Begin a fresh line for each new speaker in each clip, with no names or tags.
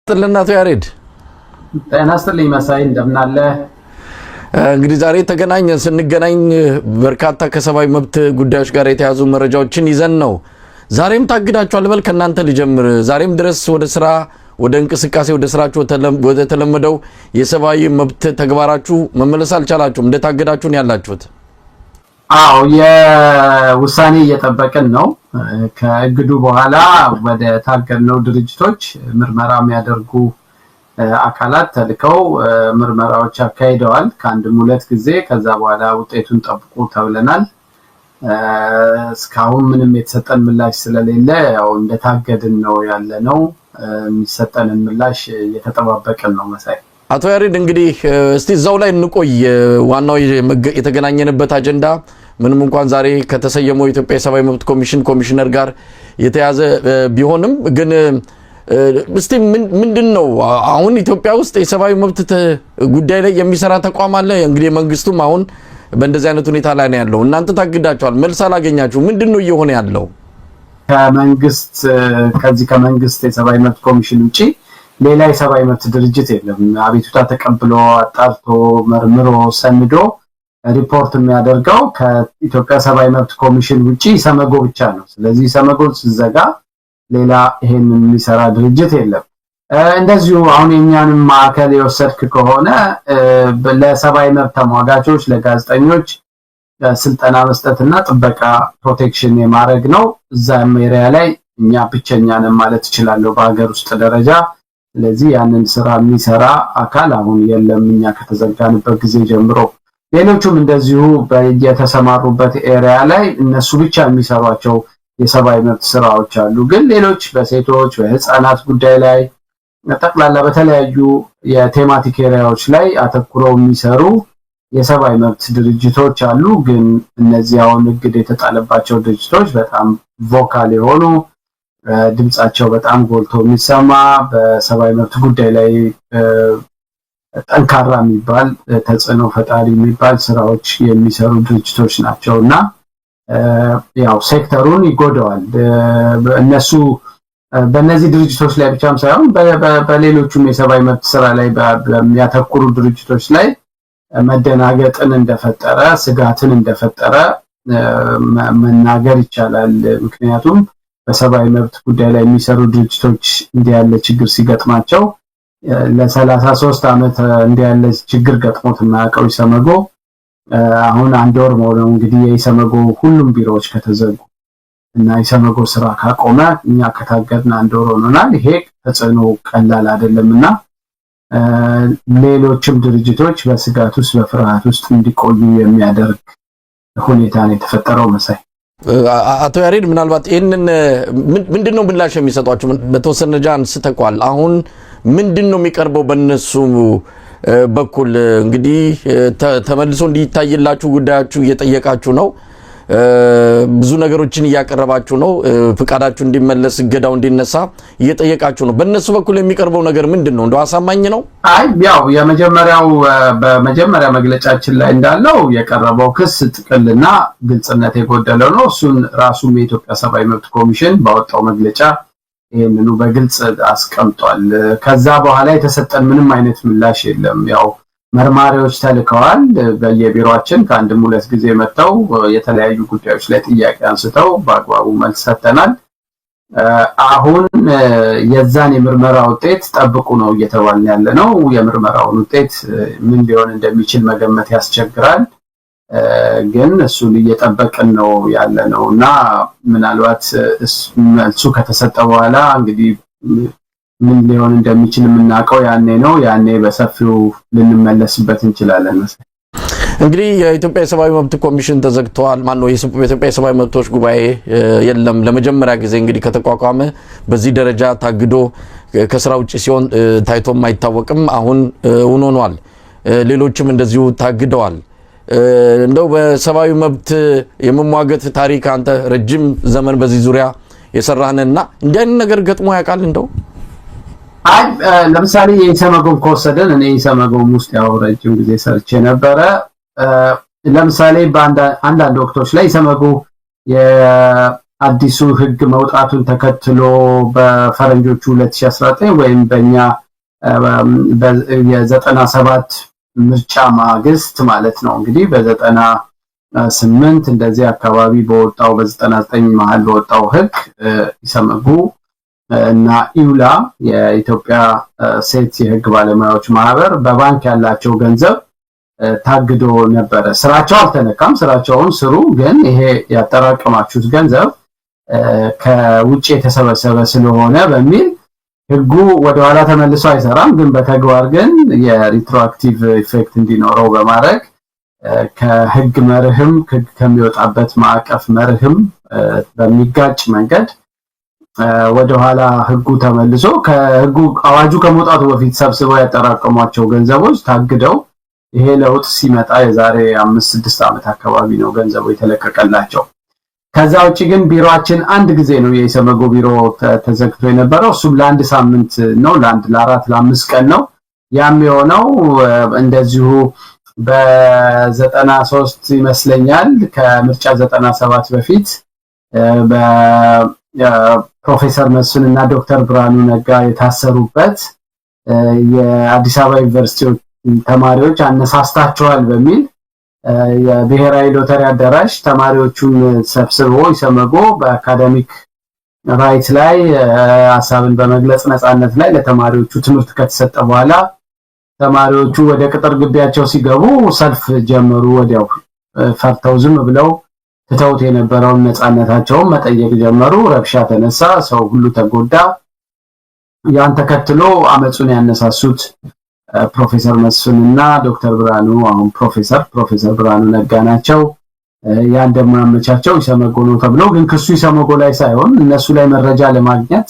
ጥልናቱ ያሬድ
ጤናስጥልኝ መሳይ እንደምናለ
እንግዲህ ዛሬ ተገናኘን ስንገናኝ በርካታ ከሰባዊ መብት ጉዳዮች ጋር የተያዙ መረጃዎችን ይዘን ነው ዛሬም ታግዳችኋል በል ከናንተ ልጀምር ዛሬም ድረስ ወደ ስራ ወደ እንቅስቃሴ ወደ ስራችሁ ወደ ተለመደው የሰባዊ መብት ተግባራችሁ መመለስ አልቻላችሁም እንደታገዳችሁን ያላችሁት
አው የውሳኔ እየጠበቅን ነው ከእግዱ በኋላ ወደ ታገድነው ድርጅቶች ምርመራ የሚያደርጉ አካላት ተልከው ምርመራዎች አካሂደዋል ከአንድም ሁለት ጊዜ ከዛ በኋላ ውጤቱን ጠብቁ ተብለናል እስካሁን ምንም የተሰጠን ምላሽ ስለሌለ ያው እንደታገድን ነው ያለነው የሚሰጠን ምላሽ እየተጠባበቅን ነው መሳይ
አቶ ያሬድ እንግዲህ እስቲ ዛው ላይ እንቆይ ዋናው የተገናኘንበት አጀንዳ ምንም እንኳን ዛሬ ከተሰየመው የኢትዮጵያ ሰባዊ መብት ኮሚሽነር ጋር የተያዘ ቢሆንም ግን እስቲ ምንድነው አሁን ኢትዮጵያ ውስጥ የሰባዊ መብት ጉዳይ ላይ የሚሰራ ተቋም አለ እንግዲህ መንግስቱም አሁን በእንደዚህ አይነት ሁኔታ ላይ ነው ያለው እናንተ ታግዳችኋል መልስ አላገኛችሁ ምንድነው እየሆነ ያለው
ከመንግስት የሰባዊ መብት ኮሚሽን ውጪ ሌላ የሰባዊ መብት ድርጅት የለም አቤቱታ ተቀብሎ አጣርቶ መርምሮ ሰንዶ ሪፖርት የሚያደርገው ከኢትዮጵያ ሰባዊ መብት ኮሚሽን ውጪ ሰመጎ ብቻ ነው ስለዚህ ሰመጎ ሲዘጋ ሌላ ይሄንን የሚሰራ ድርጅት የለም እንደዚሁ አሁን የኛንም ማዕከል የወሰድክ ከሆነ ለሰባዊ መብት ተሟጋቾች ለጋዜጠኞች ስልጠና መስጠትና ጥበቃ ፕሮቴክሽን የማድረግ ነው እዛም ኤሪያ ላይ እኛ ብቸኛ ነን ማለት ይችላል በአገር ውስጥ ደረጃ ስለዚህ ያንን ስራ የሚሰራ አካል አሁን የለም እኛ ከተዘጋንበት ጊዜ ጀምሮ ሌሎችም እንደዚሁ በየተሰማሩበት ኤሪያ ላይ እነሱ ብቻ የሚሰሯቸው የሰባዊ መብት ስራዎች አሉ ግን ሌሎች በሴቶች በህፃናት ጉዳይ ላይ ጠቅላላ በተለያዩ የቴማቲክ ኤሪያዎች ላይ አተኩረው የሚሰሩ የሰባዊ መብት ድርጅቶች አሉ ግን እነዚህ አሁን እግድ የተጣለባቸው ድርጅቶች በጣም ቮካል የሆኑ ድምጻቸው በጣም ጎልቶ የሚሰማ በሰባዊ መብት ጉዳይ ላይ ጠንካራ የሚባል ተጽዕኖ ፈጣሪ የሚባል ስራዎች የሚሰሩ ድርጅቶች ናቸውና ያው ሴክተሩን ይጎዳዋል እነሱ በእነዚህ ድርጅቶች ላይ ብቻም ሳይሆን በሌሎችም የሰባዊ መብት ስራ ላይ በሚያተኩሩ ድርጅቶች ላይ መደናገጥን እንደፈጠረ ስጋትን እንደፈጠረ መናገር ይቻላል ምክንያቱም በሰባዊ መብት ጉዳይ ላይ የሚሰሩ ድርጅቶች እንዲያለ ችግር ሲገጥማቸው ለ33 አመት እንዲያለ ችግር ገጥሞት የማያውቀው ይሰመጎ አሁን አንድ ወር ነው እንግዲህ የይሰመጎ ሁሉም ቢሮዎች ከተዘጉ እና ይሰመጎ ስራ ካቆመ እኛ ከታገድና አንድ ወር ሆኖናል ይሄ ተጽዕኖ ቀላል አይደለምና ሌሎችም ድርጅቶች በስጋት ውስጥ በፍርሃት ውስጥ እንዲቆዩ የሚያደርግ ሁኔታ ነው የተፈጠረው መሳይ
አቶ ያሬድ ምናልባት ይሄንን ምንድነው ምላሽ የሚሰጧችሁ በተወሰነ ጃን ስተቋል አሁን ምንድነው የሚቀርበው በእነሱ በኩል እንግዲህ ተመልሶ እንዲታይላችሁ ጉዳያችሁ እየጠየቃችሁ ነው ብዙ ነገሮችን ያቀርባችሁ ነው ፍቃዳችሁ እንዲመለስ ገዳው እንዲነሳ እየጠየቃችሁ ነው በእነሱ በኩል የሚቀርበው ነገር ምንድነው እንደው አሳማኝ ነው
አይ ያው በመጀመሪያ መግለጫችን ላይ እንዳለው የቀረበው ክስ ጥቅልና ግልጽነት የጎደለው ነው እሱን ራሱም የኢትዮጵያ ሰባዊ መብት ኮሚሽን ባወጣው መግለጫ ይሄንኑ በግልጽ አስቀምጧል ከዛ በኋላ የተሰጠን ምንም አይነት ምላሽ የለም ያው መርማሪዎች ተልከዋል በየቢሮአችን ከአንድም ሁለት ጊዜ መጣው የተለያዩ ጉዳዮች ላይ ጥያቄ አንስተው በአግባቡ መልስ ሰጥተናል አሁን የዛን የምርመራ ውጤት ጠብቁ ነው እየተባለ ያለነው የምርመራውን ውጤት ምን ሊሆን እንደሚችል መገመት ያስቸግራል ግን እሱን እየጠበቅን ነው ያለነውና ምናልባት መልሱ ከተሰጠ በኋላ እንግዲህ ምን ሊሆን እንደሚችል የምናውቀው ያኔ በሰፊው ልንመለስበት እንችላለን መሰለኝ
እንግዲህ የኢትዮጵያ ሰባዊ መብት ኮሚሽን ተዘግቷል ማን ነው የኢትዮጵያ ሰባዊ መብቶች ጉባኤ የለም ለመጀመሪያ ጊዜ እንግዲህ ከተቋቋመ በዚህ ደረጃ ታግዶ ከስራ ውጪ ሲሆን ታይቶም አይታወቅም አሁን ሆኗል ሌሎችም እንደዚሁ ታግደዋል እንደው በሰባዊ መብት የመሟገት ታሪክ አንተ ረጅም ዘመን በዚህ ዙሪያ የሰራህንና እንዲህ አይነት ነገር ገጥሞ ያውቃል እንደው
ለምሳሌ የሰመጎን ከወሰደን እኔ የሰመጎን ውስጥ ያው ረጅም ጊዜ ሰርቼ ነበረ ለምሳሌ በአንዳንድ ወቅቶች ላይ ሰመጎ አዲሱ ህግ መውጣቱን ተከትሎ በፈረንጆቹ 2019 ወይም በእኛ የ97 ምርጫ ማግስት ማለት ነው እንግዲህ በ98 እንደዚህ አካባቢ በወጣው በ99 መሃል በወጣው ህግ ኢሰመጉ እና ኢውላ የኢትዮጵያ ሴት የህግ ባለሙያዎች ማህበር በባንክ ያላቸው ገንዘብ ታግዶ ነበረ። ስራቸው አልተነካም፣ ስራቸውን ስሩ፣ ግን ይሄ ያጠራቀማችሁት ገንዘብ ከውጭ የተሰበሰበ ስለሆነ በሚል ህጉ ወደ ኋላ ተመልሶ አይሰራም፣ ግን በተግባር ግን የሪትሮአክቲቭ ኢፌክት እንዲኖረው በማድረግ ከህግ መርህም ከሚወጣበት ማዕቀፍ መርህም በሚጋጭ መንገድ ወደ ኋላ ህጉ ተመልሶ ከህጉ አዋጁ ከመውጣቱ በፊት ሰብስበው ያጠራቀሟቸው ገንዘቦች ታግደው ይሄ ለውጥ ሲመጣ የዛሬ 5-6 ዓመት አካባቢ ነው ገንዘቡ የተለቀቀላቸው። ከዛ ውጪ ግን ቢሮአችን አንድ ጊዜ ነው የኢሰመጉ ቢሮ ተዘግቶ የነበረው። እሱም ለአንድ ሳምንት ነው፣ ለ4-5 ቀን ነው። ያም የሆነው እንደዚሁ በ93 ይመስለኛል ከምርጫ 97 በፊት በፕሮፌሰር መስፍን እና ዶክተር ብርሃኑ ነጋ የታሰሩበት የአዲስ አበባ ዩኒቨርሲቲ ተማሪዎች አነሳስታቸዋል በሚል የብሔራዊ ሎተሪ አዳራሽ ተማሪዎቹን ሰብስቦ ኢሰመጉ በአካዳሚክ ራይት ላይ ሐሳብን በመግለጽ ነጻነት ላይ ለተማሪዎቹ ትምህርት ከተሰጠ በኋላ ተማሪዎቹ ወደ ቅጥር ግቢያቸው ሲገቡ ሰልፍ ጀመሩ። ወዲያው ፈርተው ዝም ብለው ተተውት የነበረውን ነጻነታቸውን መጠየቅ ጀመሩ። ረብሻ ተነሳ፣ ሰው ሁሉ ተጎዳ። ያን ተከትሎ አመጹን ያነሳሱት ፕሮፌሰር መስፍን እና ዶክተር ብርሃኑ አሁን ፕሮፌሰር ብርሃኑ ነጋ ናቸው። ያን ደግሞ ያመቻቸው ኢሰመጉ ነው ተብሎ ግን ክሱ ኢሰመጉ ላይ ሳይሆን እነሱ ላይ መረጃ ለማግኘት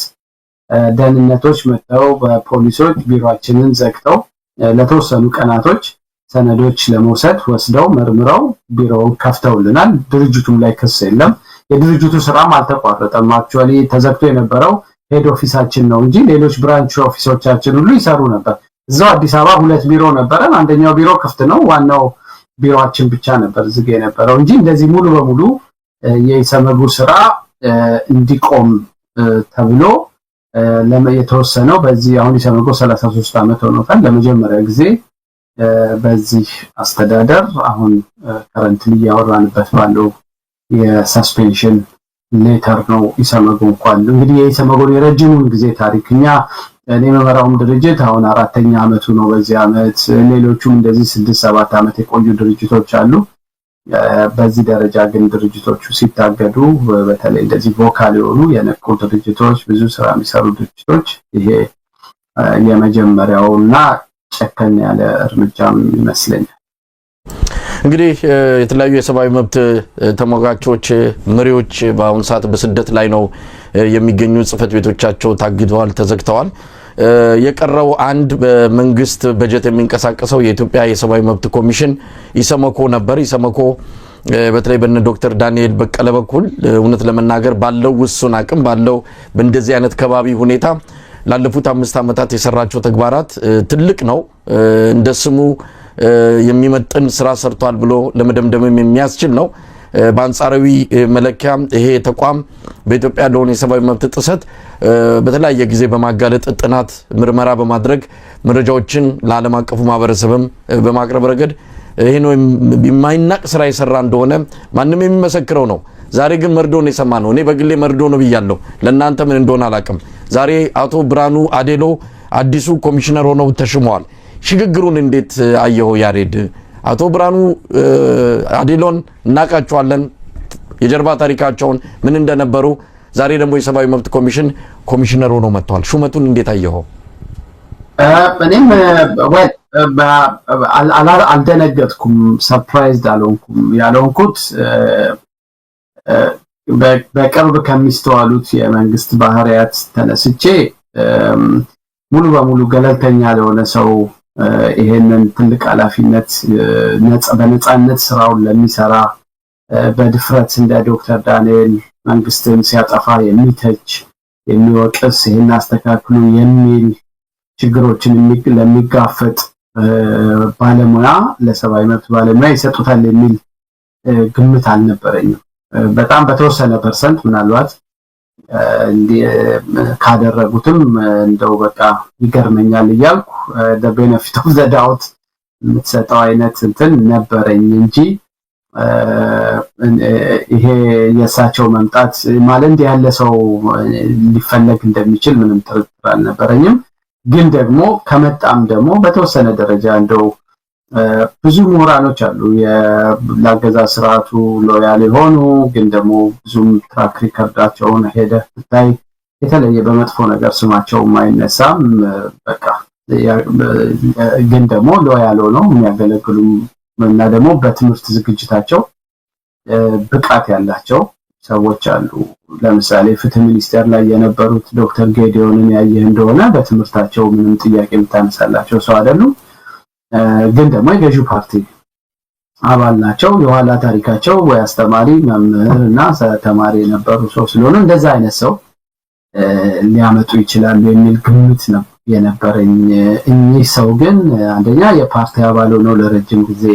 ደህንነቶች መጥተው በፖሊሶች ቢሮአችንን ዘግተው ለተወሰኑ ቀናቶች ሰነዶች ለመውሰድ ወስደው መርምረው ቢሮውን ከፍተውልናል። ድርጅቱም ላይ ክስ የለም። የድርጅቱ ስራም አልተቋረጠም። አክቹአሊ ተዘግቶ የነበረው ሄድ ኦፊሳችን ነው እንጂ ሌሎች ብራንች ኦፊሶቻችን ሁሉ ይሰሩ ነበር። እዛው አዲስ አበባ 2 ቢሮ ነበረን። አንደኛው ቢሮ ክፍት ነው፣ ዋናው ቢሮአችን ብቻ ነበር ዝግ የነበረው እንጂ እንደዚህ ሙሉ በሙሉ የኢሰመጉ ስራ እንዲቆም ተብሎ የተወሰነው በዚህ አሁን ኢሰመጉ 33 ዓመት ሆኖታል። ለመጀመሪያ ጊዜ በዚህ አስተዳደር አሁን ከረንትሊ ያወራንበት ባለው የሰስፔንሽን ሌተር ነው ኢሰመጉ እንኳን እንግዲህ የኢሰመጉን የረጅሙን ጊዜ ታሪክኛ እኔ መመራውም ድርጅት አሁን 4ኛ ዓመቱ ነው በዚህ ዓመት። ሌሎቹም እንደዚህ 6-7 ዓመት የቆዩ ድርጅቶች አሉ። በዚህ ደረጃ ግን ድርጅቶቹ ሲታገዱ በተለይ እንደዚህ ቮካል የሆኑ የነቁ ድርጅቶች ብዙ ስራ የሚሰሩ ድርጅቶች ይሄ የመጀመሪያውና ጨከን ያለ እርምጃም ይመስለኛል።
እንግዲህ የተለያዩ የሰብአዊ መብት ተሟጋቾች መሪዎች በአሁን ሰዓት በስደት ላይ ነው የሚገኙ። ጽፈት ቤቶቻቸው ታግደዋል፣ ተዘግተዋል። የቀረው አንድ በመንግስት በጀት የሚንቀሳቀሰው የኢትዮጵያ የሰብአዊ መብት ኮሚሽን ኢሰመኮ ነበር። ኢሰመኮ በተለይ በነ ዶክተር ዳንኤል በቀለ በኩል እውነት ለመናገር ባለው ውሱን አቅም ባለው በእንደዚህ አይነት ከባቢ ሁኔታ ላለፉት 5 ዓመታት የሰራቸው ተግባራት ትልቅ ነው። እንደ ስሙ የሚመጥን ስራ ሰርቷል ብሎ ለመደምደም የሚያስችል ነው። በአንጻራዊ መለኪያ ይሄ ተቋም በኢትዮጵያ ያለውን የሰብአዊ መብት ጥሰት በተለያየ ጊዜ በማጋለጥ ጥናት ምርመራ በማድረግ መረጃዎችን ለዓለም አቀፉ ማህበረሰብም በማቅረብ ረገድ ይሄ ነው የማይናቅ ስራ የሰራ እንደሆነ ማንም የሚመሰክረው ነው። ዛሬ ግን መርዶ ነው የሰማነው። እኔ በግሌ መርዶ ነው ብያለሁ። ለእናንተ ምን እንደሆነ አላቅም። ዛሬ አቶ ብርሃኑ አዴሎ አዲሱ ኮሚሽነር ሆነው ተሽመዋል። ሽግግሩን እንዴት አየኸው ያሬድ? አቶ ብርሃኑ አዴሎን እናቃቸዋለን፣ የጀርባ ታሪካቸውን ምን እንደነበሩ። ዛሬ ደግሞ የሰብአዊ መብት ኮሚሽነር ሆነው መጥተዋል። ሹመቱን እንዴት አየኸው?
እኔም አልደነገጥኩም፣ ሰርፕራይዝድ አልሆንኩም። ያልሆንኩት በቅርብ ከሚስተዋሉት የመንግስት ባህሪያት ተነስቼ ሙሉ በሙሉ ገለልተኛ ለሆነ ሰው ይሄንን ትልቅ ኃላፊነት በነጻነት ስራውን ለሚሰራ በድፍረት እንደ ዶክተር ዳንኤል መንግስትን ሲያጠፋ የሚተች የሚወቅስ ይሄን አስተካክሉ የሚል ችግሮችን ለሚጋፈጥ ባለሙያ ለሰብአዊ መብት ባለሙያ ይሰጡታል የሚል ግምት አልነበረኝም። በጣም በተወሰነ ፐርሰንት ምናልባት ካደረጉትም እንደው በቃ ይገርመኛል እያልኩ the benefit of the doubt የምትሰጠው አይነት እንትን ነበረኝ እንጂ ይሄ የሳቸው መምጣት ማለት እንዲህ ያለ ሰው ሊፈለግ እንደሚችል ምንም ጥርጥር አልነበረኝም። ግን ደግሞ ከመጣም ደግሞ በተወሰነ ደረጃ እንደው ብዙ ምሁራኖች አሉ የላገዛዝ ስርዓቱ ሎያል የሆኑ ግን ደግሞ ብዙም ትራክ ሪከርዳቸውን ሄደ ብታይ የተለየ በመጥፎ ነገር ስማቸው ማይነሳም በቃ ግን ደግሞ ሎያል ሆነው የሚያገለግሉ እና ደግሞ በትምህርት ዝግጅታቸው ብቃት ያላቸው ሰዎች አሉ። ለምሳሌ ፍትህ ሚኒስቴር ላይ የነበሩት ዶክተር ጌዲዮንን ያየህ እንደሆነ በትምህርታቸው ምንም ጥያቄ የምታነሳላቸው ሰው አይደሉም። ግን ደግሞ የገዢው ፓርቲ አባል ናቸው። የኋላ ታሪካቸው ወይ አስተማሪ መምህር እና ተማሪ የነበሩ ሰው ስለሆነ እንደዛ አይነት ሰው ሊያመጡ ይችላሉ የሚል ግምት ነው የነበረኝ። እኚህ ሰው ግን አንደኛ የፓርቲ አባል ሆነው ለረጅም ጊዜ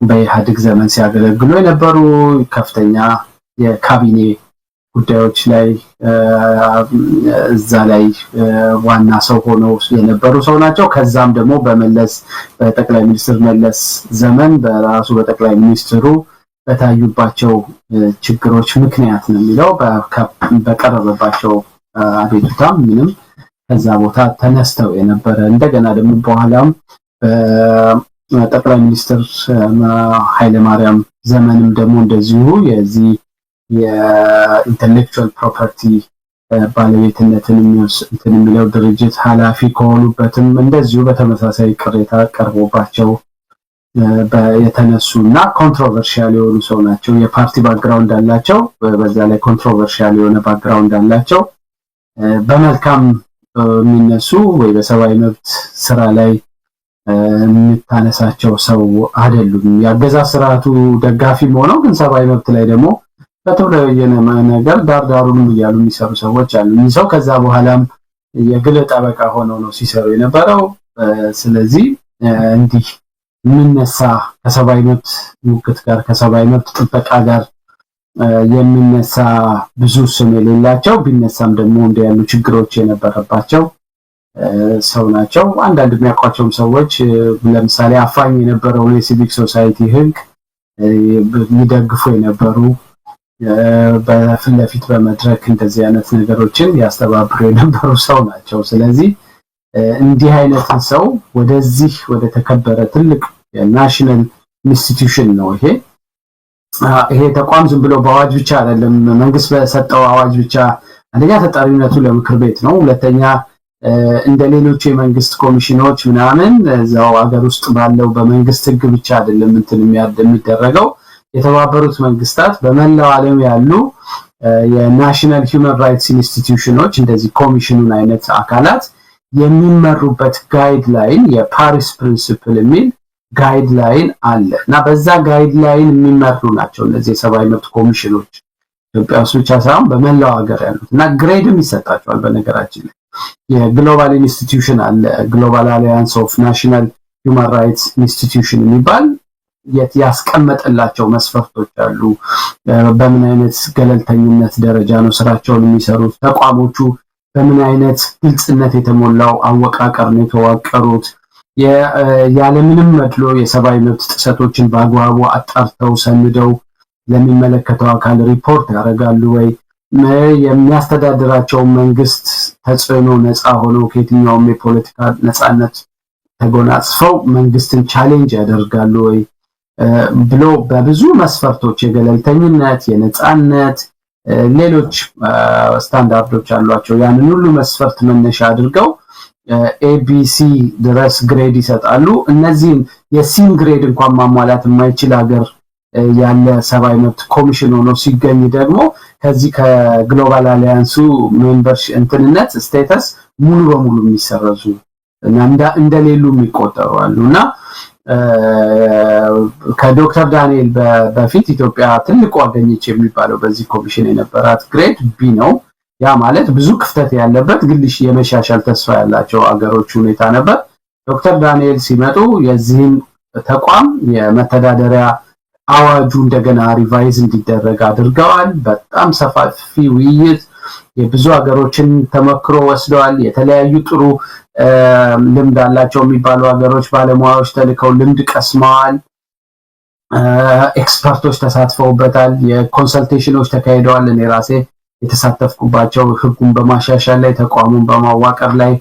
በኢህአዴግ ዘመን ሲያገለግሉ የነበሩ ከፍተኛ የካቢኔ ጉዳዮች ላይ እዛ ላይ ዋና ሰው ሆነው የነበሩ ሰው ናቸው። ከዛም ደግሞ በጠቅላይ ሚኒስትር መለስ ዘመን በራሱ በጠቅላይ ሚኒስትሩ በታዩባቸው ችግሮች ምክንያት ነው የሚለው በቀረበባቸው አቤቱታም ምንም ከዛ ቦታ ተነስተው የነበረ እንደገና ደግሞ በኋላም በጠቅላይ ሚኒስትር ኃይለማርያም ዘመንም ደግሞ እንደዚሁ የዚህ የኢንተሌክቹዋል ፕሮፐርቲ ባለቤትነትን የሚለው ድርጅት ኃላፊ ከሆኑበትም እንደዚሁ በተመሳሳይ ቅሬታ ቀርቦባቸው የተነሱና ኮንትሮቨርሺያል የሆኑ ሰው ናቸው። የፓርቲ ባክግራውንድ አላቸው፣ በዛ ላይ ኮንትሮቨርሺያል የሆነ ባክግራውንድ አላቸው። በመልካም የሚነሱ ወይ በሰብአዊ መብት ስራ ላይ የምታነሳቸው ሰው አይደሉም። ያገዛዝ ስርዓቱ ደጋፊም ሆነው ግን ሰብአዊ መብት ላይ ደግሞ በተለያየ ነገር ዳርዳሩንም እያሉ የሚሰሩ ሰዎች አሉ። እኚህ ሰው ከዛ በኋላም የግል ጠበቃ ሆነው ነው ሲሰሩ የነበረው። ስለዚህ እንዲህ የሚነሳ ከሰብአዊ መብት ሙግት ጋር ከሰብአዊ መብት ጥበቃ ጋር የሚነሳ ብዙ ስም የሌላቸው ቢነሳም ደግሞ እንደ ያሉ ችግሮች የነበረባቸው ሰው ናቸው። አንዳንድ የሚያውቋቸውም ሰዎች ለምሳሌ አፋኝ የነበረውን የሲቪክ ሶሳይቲ ህግ የሚደግፉ የነበሩ በፊት ለፊት በመድረክ እንደዚህ አይነት ነገሮችን ያስተባብሩ የነበሩ ሰው ናቸው። ስለዚህ እንዲህ አይነት ሰው ወደዚህ ወደ ተከበረ ትልቅ ናሽናል ኢንስቲትዩሽን ነው ይሄ ተቋም ዝም ብሎ በአዋጅ ብቻ አይደለም፣ መንግስት በሰጠው አዋጅ ብቻ አንደኛ ተጠሪነቱ ለምክር ቤት ነው፣ ሁለተኛ እንደ ሌሎች የመንግስት ኮሚሽኖች ምናምን እዛው ሀገር ውስጥ ባለው በመንግስት ህግ ብቻ አይደለም እንትን የሚደረገው። የተባበሩት መንግስታት በመላው ዓለም ያሉ የናሽናል ሂውማን ራይትስ ኢንስቲትዩሽኖች እንደዚህ ኮሚሽኑን አይነት አካላት የሚመሩበት ጋይድላይን የፓሪስ ፕሪንሲፕል የሚል ጋይድላይን አለ እና በዛ ጋይድላይን የሚመሩ ናቸው እነዚህ የሰብአዊ መብት ኮሚሽኖች ኢትዮጵያ ውስጥ ብቻ ሳይሆን በመላው ሀገር ያሉት እና ግሬድም ይሰጣቸዋል። በነገራችን ላይ የግሎባል ኢንስቲትዩሽን አለ፣ ግሎባል አሊያንስ ኦፍ ናሽናል ሂውማን ራይትስ ኢንስቲትዩሽን የሚባል ያስቀመጠላቸው መስፈርቶች አሉ። በምን አይነት ገለልተኝነት ደረጃ ነው ስራቸውን የሚሰሩት፣ ተቋሞቹ በምን አይነት ግልጽነት የተሞላው አወቃቀር ነው የተዋቀሩት፣ ያለምንም መድሎ የሰብአዊ መብት ጥሰቶችን በአግባቡ አጣርተው ሰንደው ለሚመለከተው አካል ሪፖርት ያደርጋሉ ወይ፣ የሚያስተዳድራቸው መንግስት ተጽዕኖ ነፃ ሆነው ከየትኛውም የፖለቲካ ነፃነት ተጎናጽፈው መንግስትን ቻሌንጅ ያደርጋሉ ወይ ብሎ በብዙ መስፈርቶች የገለልተኝነት፣ የነፃነት፣ ሌሎች ስታንዳርዶች አሏቸው። ያንን ሁሉ መስፈርት መነሻ አድርገው ኤቢሲ ድረስ ግሬድ ይሰጣሉ። እነዚህን የሲን ግሬድ እንኳን ማሟላት የማይችል ሀገር ያለ ሰብአዊ መብት ኮሚሽን ሆኖ ሲገኝ ደግሞ ከዚህ ከግሎባል አሊያንሱ ሜምበር እንትንነት ስቴተስ ሙሉ በሙሉ የሚሰረዙ እና እንደሌሉ የሚቆጠሩ አሉና ከዶክተር ዳንኤል በፊት ኢትዮጵያ ትልቁ አገኘች የሚባለው በዚህ ኮሚሽን የነበራት ግሬድ ቢ ነው። ያ ማለት ብዙ ክፍተት ያለበት ግልሽ የመሻሻል ተስፋ ያላቸው አገሮች ሁኔታ ነበር። ዶክተር ዳንኤል ሲመጡ የዚህን ተቋም የመተዳደሪያ አዋጁ እንደገና ሪቫይዝ እንዲደረግ አድርገዋል። በጣም ሰፋፊ ውይይት የብዙ ሀገሮችን ተመክሮ ወስደዋል። የተለያዩ ጥሩ ልምድ አላቸው የሚባሉ ሀገሮች ባለሙያዎች ተልከው ልምድ ቀስመዋል። ኤክስፐርቶች ተሳትፈውበታል። የኮንሰልቴሽኖች ተካሂደዋል። እኔ ራሴ የተሳተፍኩባቸው ህጉን በማሻሻል ላይ ተቋሙን በማዋቀር ላይ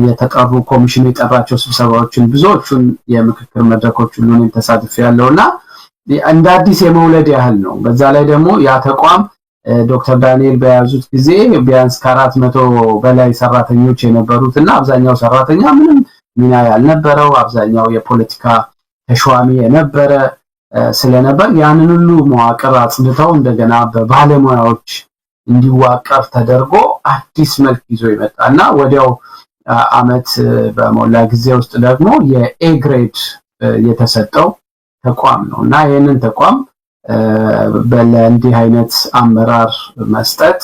የተጠሩ ኮሚሽኑ የጠራቸው ስብሰባዎችን ብዙዎቹን የምክክር መድረኮች ሁሉ ተሳትፌያለሁና እንደ አዲስ የመውለድ ያህል ነው። በዛ ላይ ደግሞ ያ ተቋም ዶክተር ዳንኤል በያዙት ጊዜ ቢያንስ ከ400 በላይ ሰራተኞች የነበሩትና አብዛኛው ሰራተኛ ምንም ሚና ያልነበረው አብዛኛው የፖለቲካ ተሿሚ የነበረ ስለነበር ያንን ሁሉ መዋቅር አጽድተው እንደገና በባለሙያዎች እንዲዋቀር ተደርጎ አዲስ መልክ ይዞ ይመጣና ወዲያው አመት በሞላ ጊዜ ውስጥ ደግሞ የኤ ግሬድ የተሰጠው ተቋም ነውና ይሄንን ተቋም በለንዲ አይነት አመራር መስጠት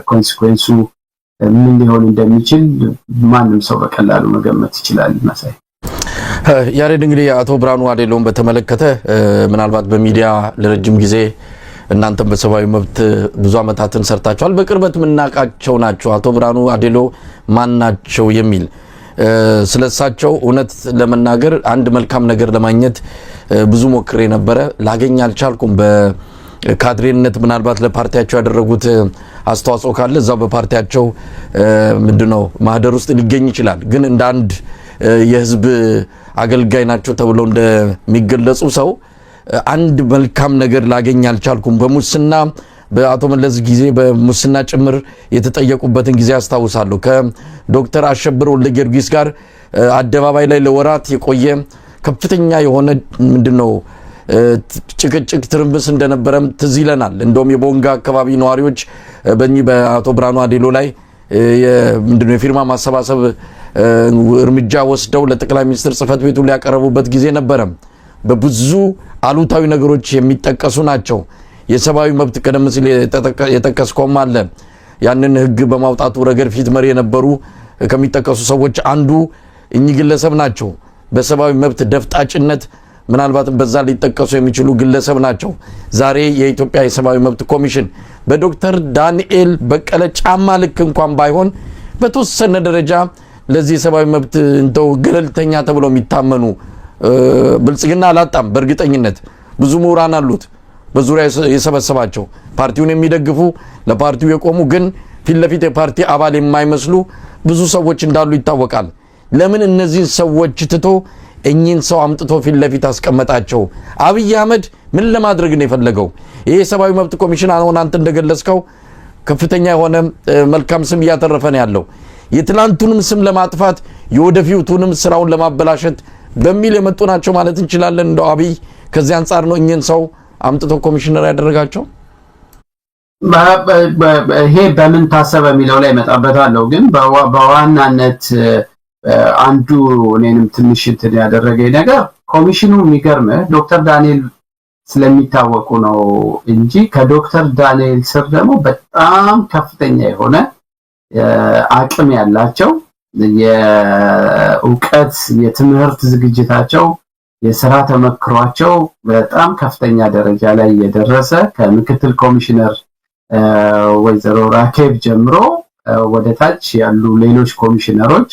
ኮንሲኩዌንሱ ምን ሊሆን እንደሚችል ማንም ሰው በቀላሉ መገመት ይችላል። መሳይ
ያሬድ እንግዲህ አቶ ብርሃኑ አዴሎን በተመለከተ ምናልባት በሚዲያ ለረጅም ጊዜ እናንተም በሰብአዊ መብት ብዙ አመታትን ሰርታችኋል። በቅርበት ምናቃቸው ናቸው። አቶ ብርሃኑ አዴሎ ማን ናቸው የሚል ስለሳቸው እውነት ለመናገር አንድ መልካም ነገር ለማግኘት ብዙ ሞክሬ ነበር፣ ላገኝ አልቻልኩም። በካድሬነት ምናልባት ለፓርቲያቸው ያደረጉት አስተዋጽኦ ካለ እዛው በፓርቲያቸው ምንድነው ማህደር ውስጥ ሊገኝ ይችላል። ግን እንደ አንድ የህዝብ አገልጋይ ናቸው ተብሎ እንደሚገለጹ ሰው አንድ መልካም ነገር ላገኝ አልቻልኩም። በሙስና በአቶ መለስ ጊዜ በሙስና ጭምር የተጠየቁበትን ጊዜ አስታውሳለሁ። ከዶክተር አሸብር ወልደጊዮርጊስ ጋር አደባባይ ላይ ለወራት የቆየ ከፍተኛ የሆነ ምንድነው ጭቅጭቅ ትርምስ እንደነበረም ትዝ ይለናል። እንደውም የቦንጋ አካባቢ ነዋሪዎች በአቶ ብርሃኑ አዴሎ ላይ ምንድነው የፊርማ ማሰባሰብ እርምጃ ወስደው ለጠቅላይ ሚኒስትር ጽህፈት ቤቱ ሊያቀርቡበት ጊዜ ነበረ። በብዙ አሉታዊ ነገሮች የሚጠቀሱ ናቸው። የሰብአዊ መብት ቀደም ሲል የተጠቀስከውም አለ። ያንን ህግ በማውጣቱ ረገድ ፊት መሪ የነበሩ ከሚጠቀሱ ሰዎች አንዱ እኚህ ግለሰብ ናቸው። በሰብአዊ መብት ደፍጣጭነት ምናልባት በዛ ሊጠቀሱ የሚችሉ ግለሰብ ናቸው። ዛሬ የኢትዮጵያ የሰብአዊ መብት ኮሚሽን በዶክተር ዳንኤል በቀለ ጫማ ልክ እንኳን ባይሆን በተወሰነ ደረጃ ለዚህ ሰብአዊ መብት እንተው ገለልተኛ ተብሎ የሚታመኑ ብልጽግና አላጣም። በእርግጠኝነት ብዙ ምሁራን አሉት በዙሪያ የሰበሰባቸው ፓርቲውን የሚደግፉ ለፓርቲው የቆሙ ግን ፊት ለፊት የፓርቲ አባል የማይመስሉ ብዙ ሰዎች እንዳሉ ይታወቃል። ለምን እነዚህ ሰዎች ትቶ እኚህን ሰው አምጥቶ ፊት ለፊት አስቀመጣቸው? አብይ አህመድ ምን ለማድረግ ነው የፈለገው? ይሄ ሰብአዊ መብት ኮሚሽን አሁን አንተ እንደገለጽከው ከፍተኛ የሆነ መልካም ስም እያተረፈ ነው ያለው። የትላንቱንም ስም ለማጥፋት የወደፊቱንም ስራውን ለማበላሸት በሚል የመጡ ናቸው ማለት እንችላለን። እንደው አብይ ከዚህ አንፃር ነው እኚህን ሰው አምጥቶ ኮሚሽነር ያደረጋቸው።
ይሄ በምን ታሰበ የሚለው ላይ መጣበታለሁ። ግን በዋናነት አንዱ እኔንም ትንሽ እንትን ያደረገኝ ነገር ኮሚሽኑ የሚገርም ዶክተር ዳንኤል ስለሚታወቁ ነው እንጂ ከዶክተር ዳንኤል ስር ደግሞ በጣም ከፍተኛ የሆነ አቅም ያላቸው የእውቀት የትምህርት ዝግጅታቸው የሥራ ተመክሯቸው በጣም ከፍተኛ ደረጃ ላይ የደረሰ ከምክትል ኮሚሽነር ወይዘሮ ራኬብ ጀምሮ ወደ ታች ያሉ ሌሎች ኮሚሽነሮች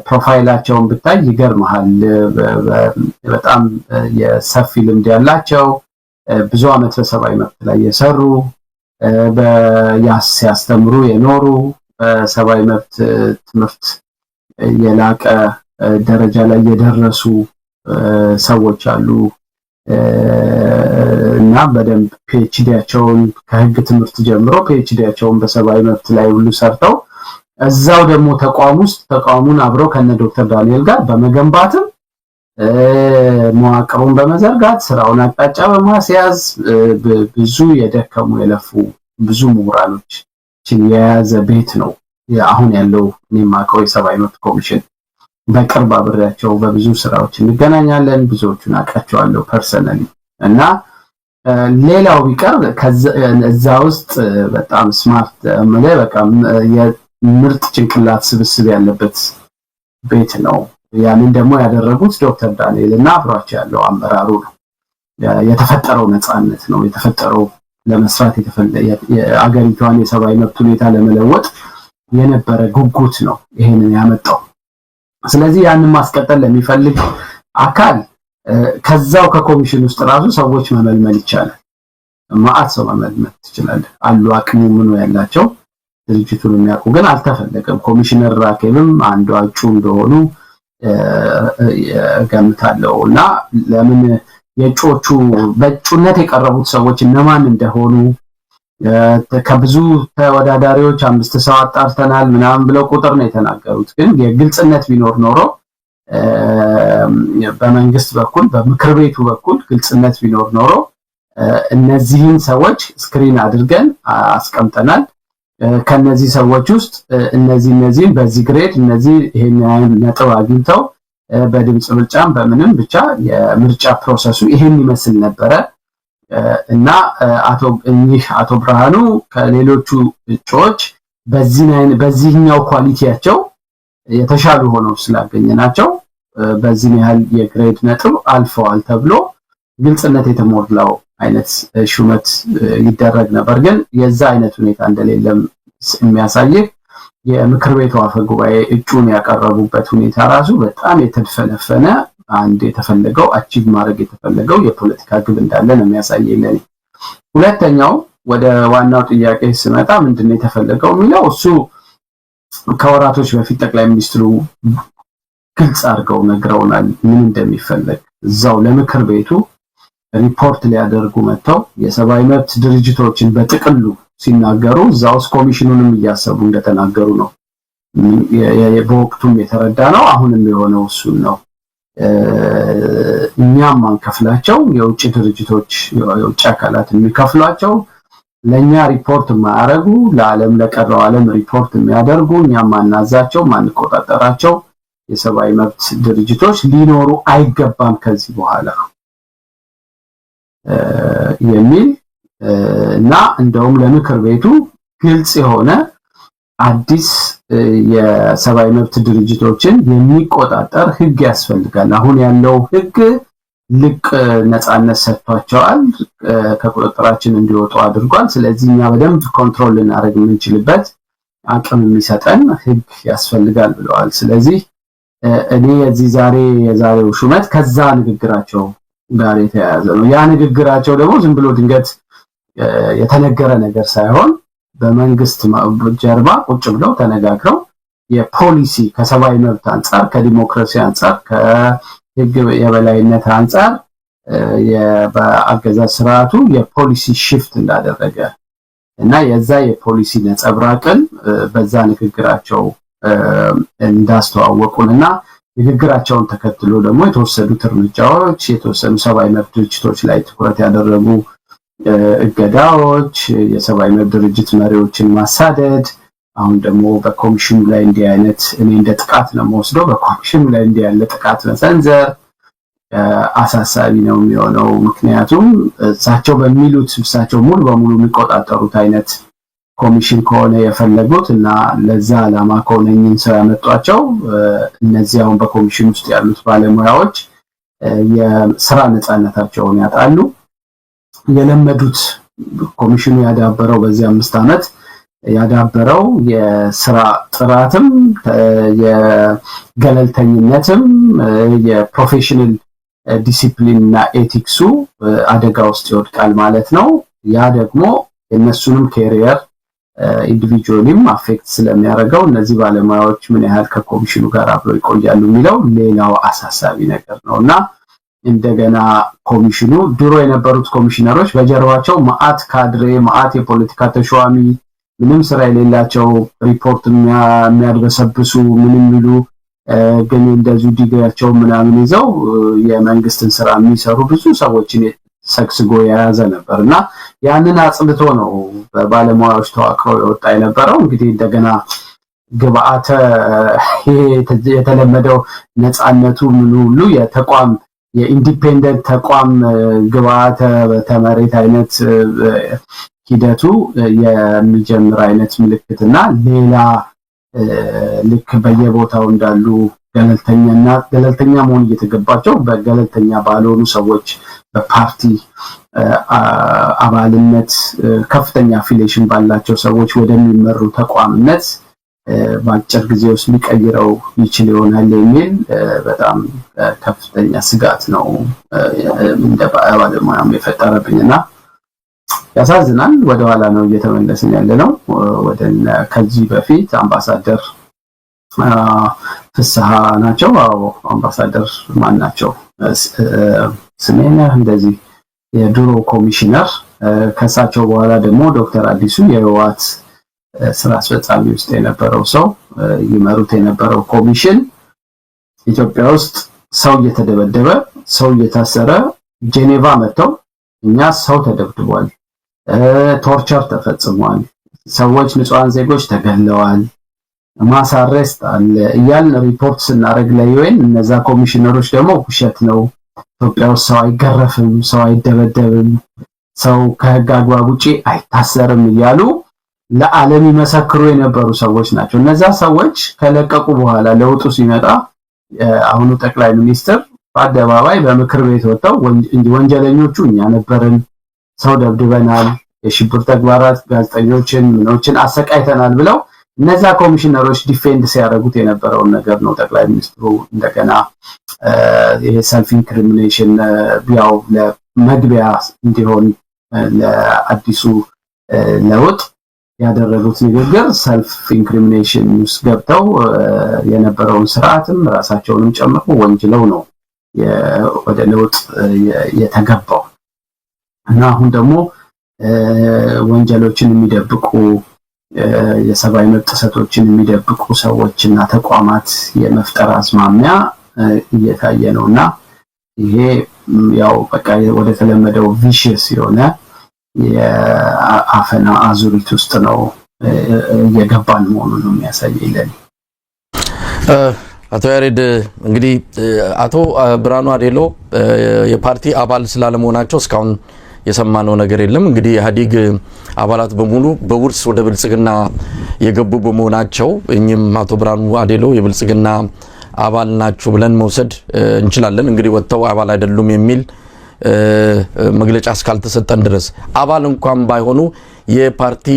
ፕሮፋይላቸውን ብታይ ይገርማል። በጣም የሰፊ ልምድ ያላቸው ብዙ አመት በሰብአዊ መብት ላይ የሰሩ ሲያስተምሩ የኖሩ በሰብአዊ መብት ትምህርት የላቀ ደረጃ ላይ የደረሱ ሰዎች አሉ እና በደንብ ፒኤችዲያቸውን ከህግ ትምህርት ጀምሮ ፒኤችዲያቸውን በሰብአዊ መብት ላይ ሁሉ ሰርተው እዛው ደግሞ ተቋም ውስጥ ተቋሙን አብረው ከነ ዶክተር ዳንኤል ጋር በመገንባትም መዋቅሩን በመዘርጋት ስራውን አቅጣጫ በማስያዝ ብዙ የደከሙ የለፉ ብዙ ምሁራኖችን የያዘ ቤት ነው አሁን ያለው ኒማኮ የሰብአዊ መብት ኮሚሽን። በቅርብ አብሬያቸው በብዙ ስራዎች እንገናኛለን። ብዙዎቹን አውቃቸዋለሁ ፐርሰናሊ እና ሌላው ቢቀር እዛ ውስጥ በጣም ስማርት በቃ ምርጥ ጭንቅላት ስብስብ ያለበት ቤት ነው። ያንን ደግሞ ያደረጉት ዶክተር ዳንኤል እና አብሯቸው ያለው አመራሩ ነው። የተፈጠረው ነፃነት ነው የተፈጠረው ለመስራት የአገሪቷን የሰብአዊ መብት ሁኔታ ለመለወጥ የነበረ ጉጉት ነው ይሄንን ያመጣው። ስለዚህ ያንን ማስቀጠል ለሚፈልግ አካል ከዛው ከኮሚሽን ውስጥ ራሱ ሰዎች መመልመል ይቻላል። ማአት ሰው መመልመል ይችላል አሉ አቅሙ ምን ያላቸው ድርጅቱን የሚያውቁ ግን አልተፈለገም። ኮሚሽነር ራኬብም አንዱ አጩ እንደሆኑ ገምታለሁና ለምን የጮቹ በጩነት የቀረቡት ሰዎች እነማን እንደሆኑ ከብዙ ተወዳዳሪዎች 5 ሰው አጣርተናል ምናምን ብለው ቁጥር ነው የተናገሩት። ግን የግልጽነት ቢኖር ኖሮ በመንግስት በኩል በምክር ቤቱ በኩል ግልጽነት ቢኖር ኖሮ እነዚህን ሰዎች አድርገን አስቀምጠናል። ከነዚህ ሰዎች ውስጥ እነዚህን በዚህ ግሬድ እነዚህ ይሄን ነጥብ አግኝተው በድምጽ ምርጫም በምንም ብቻ የምርጫ ፕሮሰሱ ይሄን ይመስል ነበረ እና አቶ ብርሃኑ ከሌሎቹ እጩዎች በዚህኛው ኳሊቲያቸው የተሻሉ ሆነው ስላገኘናቸው በዚህ ያህል የግሬድ ነጥብ አልፈዋል ተብሎ ግልጽነት የተሞላው አይነት ሹመት ይደረግ ነበር። ግን የዛ አይነት ሁኔታ እንደሌለም የሚያሳይ የምክር ቤቱ አፈ ጉባኤ እጩን ያቀረቡበት ሁኔታ ራሱ በጣም የተፈለፈነ አንድ የተፈለገው አቺቭ ማድረግ የተፈለገው የፖለቲካ ግብ እንዳለ ነው የሚያሳየው። ሁለተኛው ወደ ዋናው ጥያቄ ስመጣ ምንድነው የተፈለገው የሚለው እሱ ከወራቶች በፊት ጠቅላይ ሚኒስትሩ ግልጽ አድርገው ነግረውናል ምን እንደሚፈልግ። እዛው ለምክር ቤቱ ሪፖርት ሊያደርጉ መጥተው የሰብአዊ መብት ድርጅቶችን በጥቅሉ ሲናገሩ እዛው ኮሚሽኑንም እያሰቡ እንደተናገሩ ነው በወቅቱም የተረዳ ነው። አሁንም የሆነው እሱ ነው። እኛም አንከፍላቸው የውጭ ድርጅቶች የውጭ አካላት የሚከፍሏቸው ለኛ ሪፖርት ማያረጉ ለዓለም ለቀረው ዓለም ሪፖርት የሚያደርጉ እኛም ማናዛቸው ማንቆጣጠራቸው የሰብአዊ መብት ድርጅቶች ሊኖሩ አይገባም ከዚህ በኋላ የሚል እና እንደውም ለምክር ቤቱ ግልጽ የሆነ አዲስ የሰብአዊ መብት ድርጅቶችን የሚቆጣጠር ህግ ያስፈልጋል። አሁን ያለው ህግ ልቅ ነፃነት ሰጥቷቸዋል፣ ከቁጥጥራችን እንዲወጡ አድርጓል። ስለዚህ እኛ በደንብ ኮንትሮል ልናደርግ የምንችልበት አቅም የሚሰጠን ህግ ያስፈልጋል ብለዋል። ስለዚህ እኔ የዛሬው ሹመት ከዛ ንግግራቸው ጋር የተያያዘ ነው። ያ ንግግራቸው ደግሞ ዝም ብሎ ድንገት የተነገረ ነገር ሳይሆን በመንግስት ጀርባ ቁጭ ብለው ተነጋግረው የፖሊሲ ከሰብአዊ መብት አንፃር ከዲሞክራሲ አንፃር ከህግ የበላይነት አንፃር በአገዛዝ ስርዓቱ የፖሊሲ ሽፍት እንዳደረገ እና የዛ የፖሊሲ ነጸብራቅን በዛ ንግግራቸው እንዳስተዋወቁንና ንግግራቸውን ተከትሎ ደግሞ የተወሰዱት እርምጃዎች የተወሰኑ ሰብአዊ መብት ድርጅቶች ላይ ትኩረት ያደረጉ እገዳዎች፣ የሰብአዊ መብት ድርጅት መሪዎችን ማሳደድ፣ አሁን ደግሞ በኮሚሽኑ ላይ እንዲህ አይነት እኔ እንደ ጥቃት ነው የምወስደው በኮሚሽኑ ላይ እንዲህ ያለ ጥቃት መሰንዘር አሳሳቢ ነው የሚሆነው። ምክንያቱም እሳቸው በሚሉት እሳቸው ሙሉ በሙሉ የሚቆጣጠሩት አይነት ኮሚሽን ከሆነ የፈለጉት እና ለዛ ዓላማ ከሆነኝን ሰው ያመጧቸው እነዚህ አሁን በኮሚሽን ውስጥ ያሉት ባለሙያዎች የስራ ነፃነታቸውን ያጣሉ። የለመዱት ኮሚሽኑ ያዳበረው በዚህ 5 ዓመት ያዳበረው የስራ ጥራትም የገለልተኝነትም የፕሮፌሽናል ዲሲፕሊን እና ኤቲክሱ አደጋ ውስጥ ይወድቃል ማለት ነው። ያ ደግሞ የነሱንም ካሪየር ኢንዲቪጁዋሊም አፌክት ስለሚያደርገው እነዚህ ባለሙያዎች ምን ያህል ከኮሚሽኑ ጋር አብረው ይቆያሉ የሚለው ሌላው አሳሳቢ ነገር ነውና እንደገና ኮሚሽኑ ድሮ የነበሩት ኮሚሽነሮች በጀርባቸው ማአት ካድሬ ማአት የፖለቲካ ተሿሚ ምንም ስራ የሌላቸው ሪፖርት የሚያድበሰብሱ ምንም ይሉ ግን እንደዚህ ዲግሪያቸው ምናምን ይዘው የመንግስትን ስራ የሚሰሩ ብዙ ሰዎችን ሰክስጎ የያዘ ነበርና ያንን አጽድቶ ነው በባለሙያዎች ተዋቅሮ የወጣ የነበረው። እንግዲህ እንደገና ግብአተ የተለመደው ነፃነቱ ምን ሁሉ የተቋም የኢንዲፔንደንት ተቋም ግብአተ በተመሬት አይነት ሂደቱ የሚጀምር አይነት ምልክትና ሌላ ልክ በየቦታው እንዳሉ ገለልተኛ መሆን እየተገባቸው በገለልተኛ ባልሆኑ ሰዎች በፓርቲ አባልነት ከፍተኛ አፊሊዬሽን ባላቸው ሰዎች ወደሚመሩ ተቋምነት በአጭር ጊዜ ውስጥ ሊቀይረው ይችል ይሆናል የሚል በጣም ከፍተኛ ስጋት ነው እንደ ባለሙያም የፈጠረብኝና ያሳዝናል። ወደ ኋላ ነው እየተመለስን ያለነው። ከዚህ በፊት አምባሳደር ፍስሐ ናቸው። አምባሳደር ማን ናቸው? ስሜነህ እንደዚህ የድሮ ኮሚሽነር፣ ከሳቸው በኋላ ደግሞ ዶክተር አዲሱ የህወሓት ስራ አስፈጻሚ ውስጥ የነበረው ሰው ይመሩት የነበረው ኮሚሽን ኢትዮጵያ ውስጥ ሰው እየተደበደበ ሰው እየታሰረ ጄኔቫ መጥተው እኛ ሰው ተደብድቧል፣ ቶርቸር ተፈጽሟል፣ ሰዎች ንጹሃን ዜጎች ተገለዋል፣ ማስ አሬስት አለ እያልን ሪፖርት ስናደርግ ለዩኤን እነዛ ኮሚሽነሮች ደግሞ ውሸት ነው፣ ኢትዮጵያ ውስጥ ሰው አይገረፍም፣ ሰው አይደበደብም፣ ሰው ከህግ አግባብ ውጪ አይታሰርም እያሉ ለዓለም ይመሰክሩ የነበሩ ሰዎች ናቸው። እነዛ ሰዎች ከለቀቁ በኋላ ለውጡ ሲመጣ አሁኑ ጠቅላይ ሚኒስትር በአደባባይ በምክር ቤት ወጥተው ወንጀለኞቹ እኛ ነበርን፣ ሰው ደብድበናል፣ የሽብር ተግባራት ጋዜጠኞችን ምኖችን አሰቃይተናል ብለው እነዛ ኮሚሽነሮች ዲፌንድ ሲያደርጉት የነበረውን ነገር ነው ጠቅላይ ሚኒስትሩ እንደገና የሰልፍ ኢንክሪሚኔሽን ያው ለመግቢያ እንዲሆን ለአዲሱ ለውጥ ያደረጉት ንግግር ሰልፍ ኢንክሪሚኔሽን ውስጥ ገብተው የነበረውን ስርዓትም ራሳቸውንም ጨምሮ ወንጅለው ነው ወደ ለውጥ የተገባው እና አሁን ደግሞ ወንጀሎችን የሚደብቁ የሰብአዊ መብት ጥሰቶችን የሚደብቁ ሰዎችና ተቋማት የመፍጠር አዝማሚያ እየታየ ነውና ይሄ ያው በቃ ወደ ተለመደው ቪሺየስ የሆነ የአፈና አዙሪት ውስጥ ነው እየገባን መሆኑን ነው የሚያሳየው።
አቶ ያሬድ እንግዲህ አቶ ብርሃኑ አዴሎ የፓርቲ አባል ስላለመሆናቸው እስካሁን የሰማነው ነገር የለም። እንግዲህ ኢህአዴግ አባላት በሙሉ በውርስ ወደ ብልጽግና የገቡ በመሆናቸው እኚህም አቶ ብርሃኑ አዴሎ የብልጽግና አባል ናቸው ብለን መውሰድ እንችላለን። እንግዲህ ወጥተው አባል አይደሉም የሚል መግለጫ እስካልተሰጠን ድረስ አባል እንኳን ባይሆኑ የፓርቲ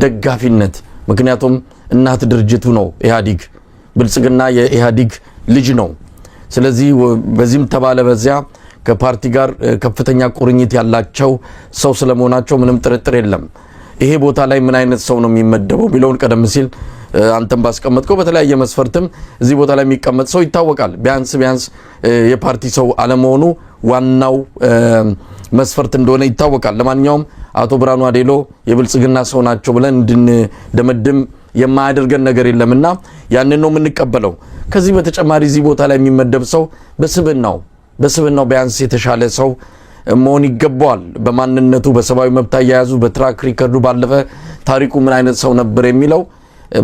ደጋፊነት፣ ምክንያቱም እናት ድርጅቱ ነው ኢህአዴግ፣ ብልጽግና የኢህአዴግ ልጅ ነው። ስለዚህ በዚህም ተባለ በዚያ ከፓርቲ ጋር ከፍተኛ ቁርኝት ያላቸው ሰው ስለመሆናቸው ምንም ጥርጥር የለም። ይሄ ቦታ ላይ ምን አይነት ሰው ነው የሚመደበው ቢለውን ቀደም ሲል አንተም ባስቀመጥከው በተለያየ መስፈርትም እዚህ ቦታ ላይ የሚቀመጥ ሰው ይታወቃል። ቢያንስ የፓርቲ ሰው አለመሆኑ ዋናው መስፈርት እንደሆነ ይታወቃል። ለማንኛውም አቶ ብርሃኑ አዴሎ የብልጽግና ሰው ናቸው ብለን እንድንደመድም የማያደርገን ነገር የለምና ያንን ነው የምንቀበለው። ከዚህ በተጨማሪ እዚህ ቦታ ላይ የሚመደብ ሰው በስብናው ቢያንስ የተሻለ ሰው መሆን ይገባዋል። በማንነቱ በሰብአዊ መብት አያያዙ በትራክ ሪከርዱ ባለፈ ታሪኩ ምን አይነት ሰው ነበር የሚለው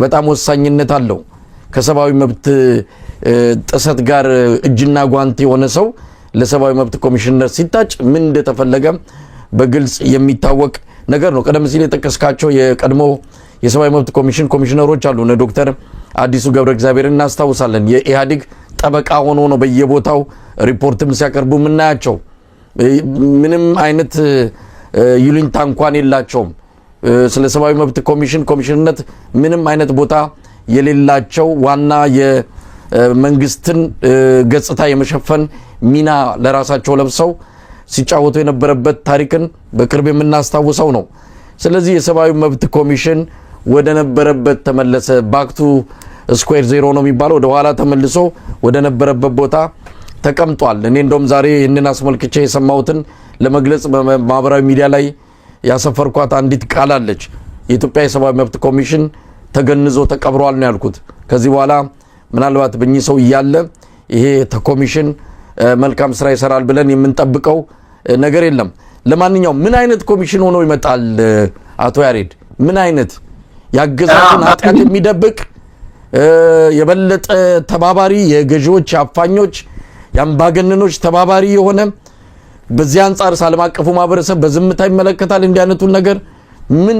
በጣም ወሳኝነት አለው። ከሰብአዊ መብት ጥሰት ጋር እጅና ጓንት የሆነ ሰው ለሰብአዊ መብት ኮሚሽነር ሲታጭ ምን እንደተፈለገ በግልጽ የሚታወቅ ነገር ነው። ቀደም ሲል የጠቀስካቸው የቀድሞ የሰብአዊ መብት ኮሚሽን ኮሚሽነሮች አሉ። እነ ዶክተር አዲሱ ገብረ እግዚአብሔር እናስታውሳለን። የኢህአዴግ ጠበቃ ሆኖ ነው በየቦታው ሪፖርትም ሲያቀርቡ የምናያቸው። ምንም አይነት ይሉኝታ እንኳን የላቸውም። ስለ ሰብአዊ መብት ኮሚሽንነት ምንም አይነት ቦታ የሌላቸው ዋና የመንግስትን ገጽታ የመሸፈን ሚና ለራሳቸው ለብሰው ሲጫወቱ የነበረበት ታሪክን በቅርብ የምናስታውሰው ነው። ስለዚህ የሰብአዊ መብት ኮሚሽን ወደ ነበረበት ተመለሰ። ባክቱ ስኩዌር ዜሮ ነው የሚባለው። ወደ ኋላ ተመልሶ ወደ ነበረበት ቦታ ተቀምጧል። እኔ እንደውም ዛሬ ይህንን አስመልክቼ የሰማሁትን ለመግለጽ በማህበራዊ ሚዲያ ላይ ያሰፈርኳት አንዲት ቃል አለች። የኢትዮጵያ የሰብአዊ መብት ኮሚሽን ተገንዞ ተቀብሯል ነው ያልኩት። ከዚህ በኋላ ምናልባት በእኚህ ሰው እያለ ይሄ ኮሚሽን መልካም ስራ ይሰራል ብለን የምንጠብቀው ነገር የለም። ለማንኛውም ምን አይነት ኮሚሽን ሆኖ ይመጣል አቶ ያሬድ? ምን አይነት ያገዛዙን ኃጢአት የሚደብቅ የበለጠ ተባባሪ፣ የገዢዎች አፋኞች፣ የአምባገነኖች ተባባሪ የሆነ በዚህ አንጻር ዓለም አቀፉ ማህበረሰብ በዝምታ ይመለከታል እንዲህ አይነቱን ነገር? ምን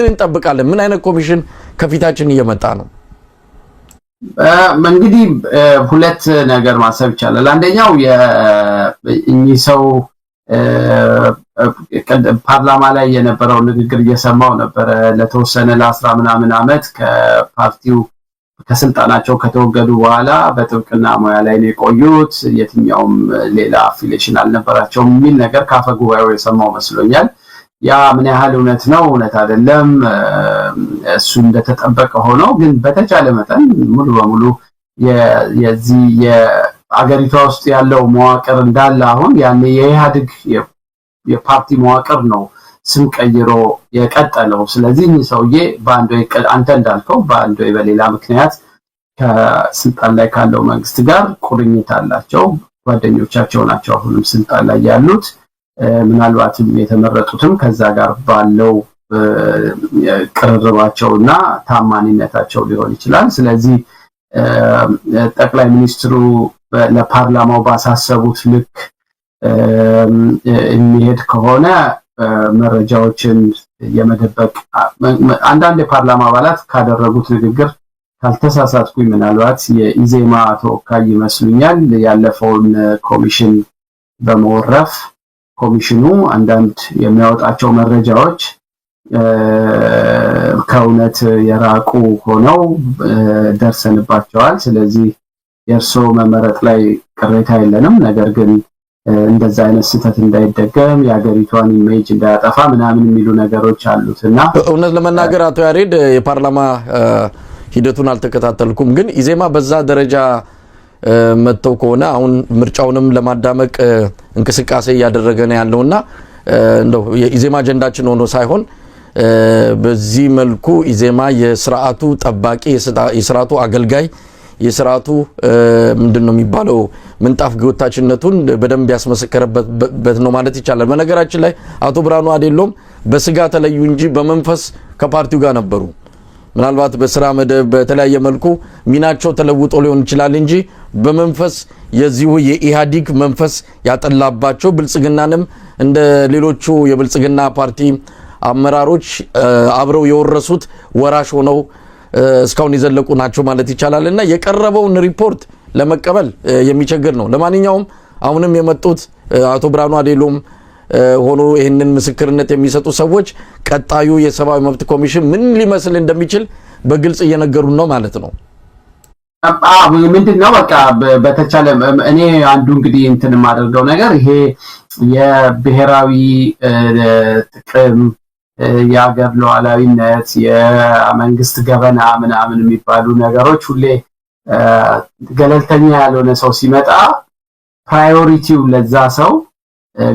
እንጠብቃለን? ምን አይነት ኮሚሽን ከፊታችን እየመጣ ነው?
እንግዲህ ሁለት ነገር ማሰብ ይቻላል። አንደኛው የእኚህ ሰው ፓርላማ ላይ የነበረው ንግግር እየሰማው ነበር። ለተወሰነ ለ10 ምናምን ዓመት ከፓርቲው ከስልጣናቸው ከተወገዱ በኋላ በጥብቅና ሙያ ላይ ነው የቆዩት፣ የትኛውም ሌላ አፊሊዬሽን አልነበራቸውም የሚል ነገር ካፈ ጉባኤው የሰማው መስሎኛል። ያ ምን ያህል እውነት ነው እውነት አይደለም እሱ እንደተጠበቀ ሆኖ ግን በተቻለ መጠን ሙሉ በሙሉ የዚህ የአገሪቷ ውስጥ ያለው መዋቅር እንዳለ አሁን ያኔ የኢህአዴግ የፓርቲ መዋቅር ነው ስም ቀይሮ የቀጠለው። ስለዚህ እኚህ ሰውዬ በአንድ ወይ አንተ እንዳልከው በአንድ ወይ በሌላ ምክንያት ከስልጣን ላይ ካለው መንግስት ጋር ቁርኝት አላቸው። ጓደኞቻቸው ናቸው አሁንም ስልጣን ላይ ያሉት። ምናልባትም የተመረጡትም ከዛ ጋር ባለው ቅርርባቸውና ታማኝነታቸው ሊሆን ይችላል። ስለዚህ ጠቅላይ ሚኒስትሩ ለፓርላማው ባሳሰቡት ልክ የሚሄድ ከሆነ መረጃዎችን የመደበቅ አንዳንድ የፓርላማ አባላት ካደረጉት ንግግር ካልተሳሳትኩኝ ምናልባት የኢዜማ ተወካይ ይመስሉኛል ያለፈውን ኮሚሽን በመወረፍ ኮሚሽኑ አንዳንድ የሚያወጣቸው መረጃዎች ከእውነት የራቁ ሆነው ደርሰንባቸዋል። ስለዚህ የእርሶ መመረጥ ላይ ቅሬታ የለንም፣ ነገር ግን እንደዛ አይነት ስህተት እንዳይደገም የሀገሪቷን ኢሜጅ እንዳያጠፋ ምናምን የሚሉ ነገሮች አሉትና
እውነት ለመናገር አቶ ያሬድ የፓርላማ ሂደቱን አልተከታተልኩም፣ ግን ኢዜማ በዛ ደረጃ መተው ከሆነ አሁን ምርጫውንም ለማዳመቅ እንቅስቃሴ እያደረገ ነው ያለውና እንደው የኢዜማ አጀንዳችን ሆኖ ሳይሆን በዚህ መልኩ ኢዜማ የሥርዓቱ ጠባቂ የሥርዓቱ አገልጋይ የሥርዓቱ ምንድነው የሚባለው ምንጣፍ ግውታችነቱን በደንብ ያስመሰከረበት ነው ማለት ይቻላል። በነገራችን ላይ አቶ ብርሃኑ አዴሎም በስጋ ተለዩ እንጂ በመንፈስ ከፓርቲው ጋር ነበሩ። ምናልባት በስራ መደብ በተለያየ መልኩ ሚናቸው ተለውጦ ሊሆን ይችላል እንጂ በመንፈስ የዚሁ የኢህአዲግ መንፈስ ያጠላባቸው ብልጽግናንም እንደ ሌሎቹ የብልጽግና ፓርቲ አመራሮች አብረው የወረሱት ወራሽ ሆነው እስካሁን ይዘለቁ ናቸው ማለት ይቻላልና የቀረበውን ሪፖርት ለመቀበል የሚቸግር ነው። ለማንኛውም አሁንም የመጡት አቶ ብርሃኑ አዴሎም ሆኖ ይህንን ምስክርነት የሚሰጡ ሰዎች ቀጣዩ የሰብአዊ መብት ኮሚሽን ምን ሊመስል እንደሚችል በግልጽ እየነገሩን ነው ማለት ነው።
ምንድነው በቃ በተቻለ እኔ አንዱ እንግዲህ እንትን ማድረገው ነገር ይሄ የብሔራዊ ጥቅም የሀገር ሉዓላዊነት የመንግስት ገበና ምናምን የሚባሉ ነገሮች ሁሌ ገለልተኛ ያልሆነ ሰው ሲመጣ ፕራዮሪቲው ለዛ ሰው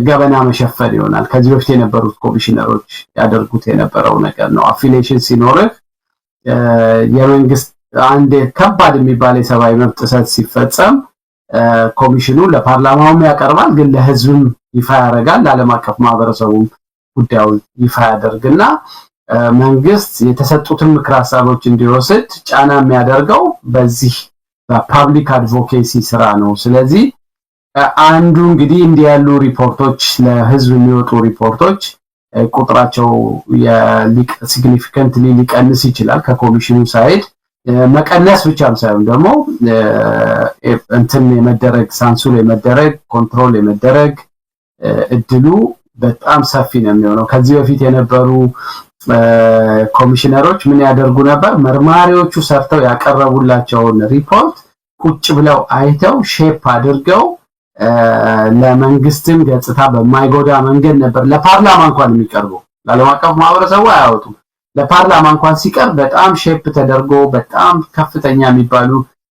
ገበና መሸፈን ይሆናል። ከዚህ በፊት የነበሩት ኮሚሽነሮች ያደርጉት የነበረው ነገር ነው። አፊሊዬሽን ሲኖርህ የመንግስት አንድ ከባድ የሚባል የሰብአዊ መብት ጥሰት ሲፈጸም ኮሚሽኑ ለፓርላማውም ያቀርባል፣ ግን ለህዝብም ይፋ ያደርጋል፣ ለዓለም አቀፍ ማህበረሰቡም ጉዳዩን ይፋ ያደርግና መንግስት የተሰጡትን ምክር ሀሳቦች እንዲወስድ ጫና የሚያደርገው በዚህ በፓብሊክ አድቮኬሲ ስራ ነው። ስለዚህ አንዱ እንግዲህ እንዲህ ያሉ ሪፖርቶች ለህዝብ የሚወጡ ሪፖርቶች ቁጥራቸው ሲግኒፊካንትሊ ሊቀንስ ይችላል። ከኮሚሽኑ ሳይድ መቀነስ ብቻም ሳይሆን ደግሞ እንትን የመደረግ ሳንሱር የመደረግ ኮንትሮል የመደረግ እድሉ በጣም ሰፊ ነው የሚሆነው። ከዚህ በፊት የነበሩ ኮሚሽነሮች ምን ያደርጉ ነበር? መርማሪዎቹ ሰርተው ያቀረቡላቸውን ሪፖርት ቁጭ ብለው አይተው ሼፕ አድርገው ለመንግስትም ገጽታ በማይጎዳ መንገድ ነበር ለፓርላማ እንኳን የሚቀርበው። ለዓለም አቀፍ ማህበረሰቡ አያወጡም። ለፓርላማ እንኳን ሲቀርብ በጣም ሼፕ ተደርጎ በጣም ከፍተኛ የሚባሉ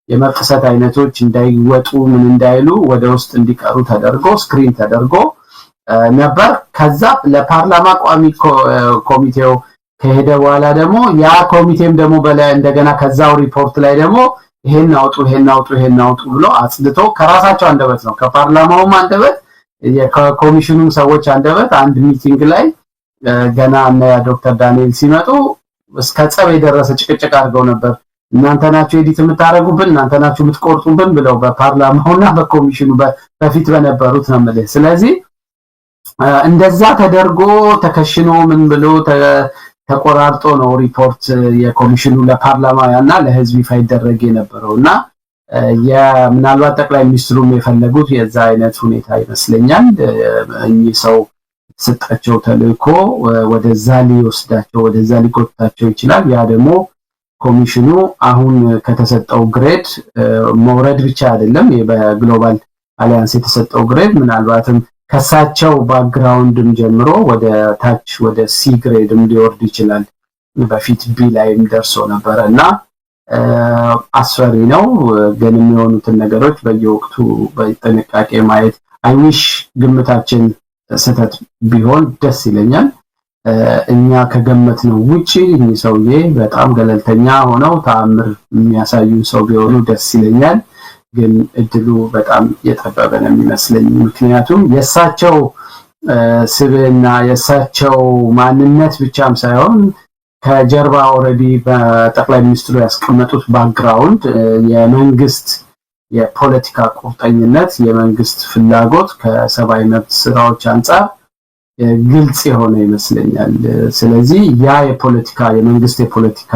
የመቅሰት አይነቶች እንዳይወጡ ምን እንዳይሉ ወደ ውስጥ እንዲቀሩ ተደርጎ ስክሪን ተደርጎ ነበር። ከዛ ለፓርላማ ቋሚ ኮሚቴው ከሄደ በኋላ ደግሞ ያ ኮሚቴም ደግሞ በላይ እንደገና ከዛው ሪፖርት ላይ ደግሞ ይሄን አውጡ ብሎ አጽድቶ ከራሳቸው አንደበት ነው ከፓርላማውም አንደበት የኮሚሽኑም ሰዎች አንደበት አንድ ሚቲንግ ላይ ገና እና ዶክተር ዳንኤል ሲመጡ እስከ ጸብ የደረሰ ጭቅጭቅ አድርገው ነበር። እናንተ ናችሁ ኤዲት የምታረጉብን፣ እናንተ ናችሁ የምትቆርጡብን ብለው በፓርላማውና በኮሚሽኑ በፊት በነበሩት ነው ማለት። ስለዚህ እንደዛ ተደርጎ ተከሽኖ ምን ብሎ ተቆራርጦ ነው ሪፖርት የኮሚሽኑ ለፓርላማ እና ለህዝብ ይፋ ይደረግ የነበረውና ምናልባት ጠቅላይ ሚኒስትሩም የፈለጉት የዛ አይነት ሁኔታ ይመስለኛል። እኚህ ሰው ሰጣቸው ተልእኮ ወደዛ ሊወስዳቸው ወደዛ ሊቆጣቸው ይችላል። ያ ደግሞ ኮሚሽኑ አሁን ከተሰጠው ግሬድ መውረድ ብቻ አይደለም በግሎባል አሊያንስ የተሰጠው ግሬድ ምናልባትም ከሳቸው ባክግራውንድም ጀምሮ ወደ ታች ወደ ሲ ግሬድም ሊወርድ ይችላል። በፊት ቢ ላይም ደርሶ ነበርና አስፈሪ ነው። ግን የሚሆኑትን ነገሮች በየወቅቱ በጥንቃቄ ማየት አይዊሽ ግምታችን ስህተት ቢሆን ደስ ይለኛል። እኛ ከገመትነው ውጪ ሰውዬ በጣም ገለልተኛ ሆነው ተአምር የሚያሳዩን ሰው ቢሆኑ ደስ ይለኛል። ግን እድሉ በጣም የጠበበ ነው የሚመስለኝ። ምክንያቱም የሳቸው ስብዕና የሳቸው ማንነት ብቻም ሳይሆን ከጀርባ ኦሬዲ በጠቅላይ ሚኒስትሩ ያስቀመጡት ባክግራውንድ የመንግስት የፖለቲካ ቁርጠኝነት የመንግስት ፍላጎት ከሰብአዊ መብት ስራዎች አንፃር ግልጽ የሆነ ይመስለኛል። ስለዚህ ያ የመንግስት የፖለቲካ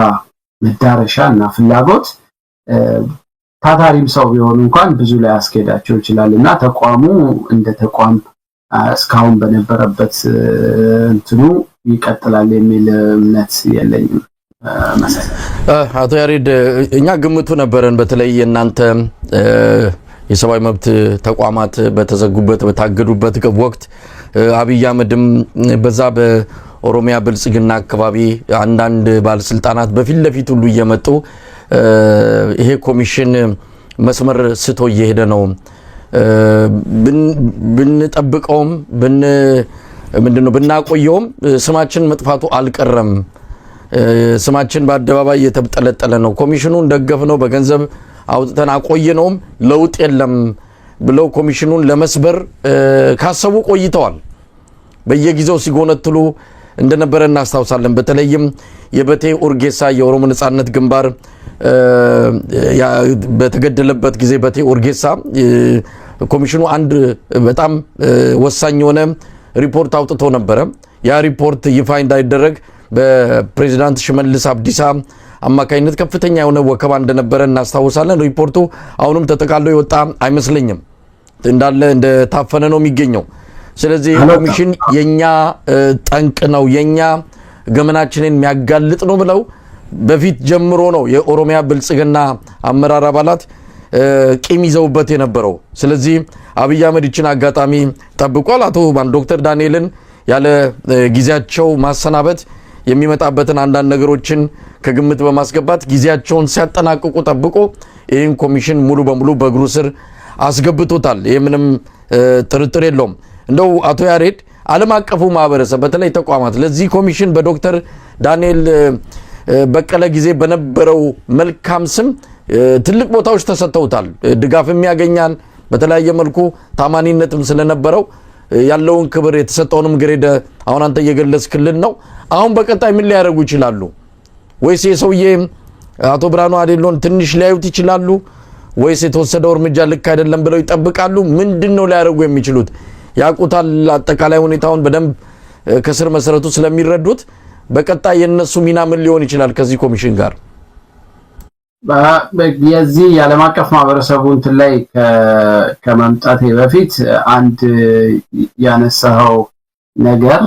መዳረሻና ፍላጎት ታታሪም ሰው ቢሆን እንኳን ብዙ ላይ አስኬዳቸው ይችላልና ተቋሙ እንደ ተቋም እስካሁን በነበረበት እንትኑ ይቀጥላል የሚል እምነት የለኝም።
አቶ ያሬድ እኛ ግምቱ ነበረን። በተለይ እናንተ የሰብአዊ መብት ተቋማት በተዘጉበት በታገዱበት ወቅት አብይ አህመድም በዛ በኦሮሚያ ብልጽግና አካባቢ አንዳንድ ባለስልጣናት በፊት ለፊት ሁሉ እየመጡ ይሄ ኮሚሽን መስመር ስቶ እየሄደ ነው ብንጠብቀውም ምንድነው ብናቆየውም ስማችን መጥፋቱ አልቀረም፣ ስማችን በአደባባይ የተጠለጠለ ነው፣ ኮሚሽኑን ደገፍነው በገንዘብ አውጥተን አቆየነውም ለውጥ የለም ብለው ኮሚሽኑን ለመስበር ካሰቡ ቆይተዋል። በየጊዜው ሲጎነትሉ እንደነበረ እናስታውሳለን። በተለይም የበቴ ኡርጌሳ የኦሮሞ ነጻነት ግንባር በተገደለበት ጊዜ በቴ ኡርጌሳ ኮሚሽኑ አንድ በጣም ወሳኝ የሆነ ሪፖርት አውጥቶ ነበር። ያ ሪፖርት ይፋ እንዳይደረግ በፕሬዝዳንት ሽመልስ አብዲሳ አማካይነት ከፍተኛ የሆነ ወከባ እንደነበረ እናስታውሳለን። ሪፖርቱ አሁንም ተጠቃሎ ይወጣ አይመስለኝም፣ እንዳለ እንደታፈነ ነው የሚገኘው። ስለዚህ ኮሚሽን የኛ ጠንቅ ነው የኛ ገመናችንን የሚያጋልጥ ነው ብለው በፊት ጀምሮ ነው የኦሮሚያ ብልጽግና አመራር አባላት ቂም ይዘውበት የነበረው። ስለዚህ አብይ አህመድ ይችን አጋጣሚ ጠብቋል። አቶ ዶክተር ዳንኤልን ያለ ጊዜያቸው ማሰናበት የሚመጣበትን አንዳንድ ነገሮችን ከግምት በማስገባት ጊዜያቸውን ሲያጠናቅቁ ጠብቆ ይህን ኮሚሽን ሙሉ በሙሉ በእግሩ ስር አስገብቶታል። ይህ ምንም ጥርጥር የለውም። እንደው አቶ ያሬድ ዓለም አቀፉ ማህበረሰብ በተለይ ተቋማት ለዚህ ኮሚሽን በዶክተር ዳንኤል በቀለ ጊዜ በነበረው መልካም ስም ትልቅ ቦታዎች ተሰጥተውታል፣ ድጋፍም ያገኛል። በተለያየ መልኩ ታማኒነትም ስለነበረው ያለውን ክብር የተሰጠውንም ግሬድ አሁን አንተ እየገለጽክልን ነው። አሁን በቀጣይ ምን ሊያደርጉ ይችላሉ? ወይስ የሰውዬ አቶ ብርሃኑ አዴሎን ትንሽ ሊያዩት ይችላሉ? ወይስ የተወሰደው እርምጃ ልክ አይደለም ብለው ይጠብቃሉ? ምንድነው ሊያደርጉ የሚችሉት? ያቁታል አጠቃላይ ሁኔታውን በደንብ ከስር መሰረቱ ስለሚረዱት በቀጣይ የነሱ ሚና ምን ሊሆን ይችላል ከዚህ ኮሚሽን ጋር?
የዚህ የዓለም አቀፍ ማህበረሰቡ እንትን ላይ ከመምጣቴ በፊት አንድ ያነሳው ነገር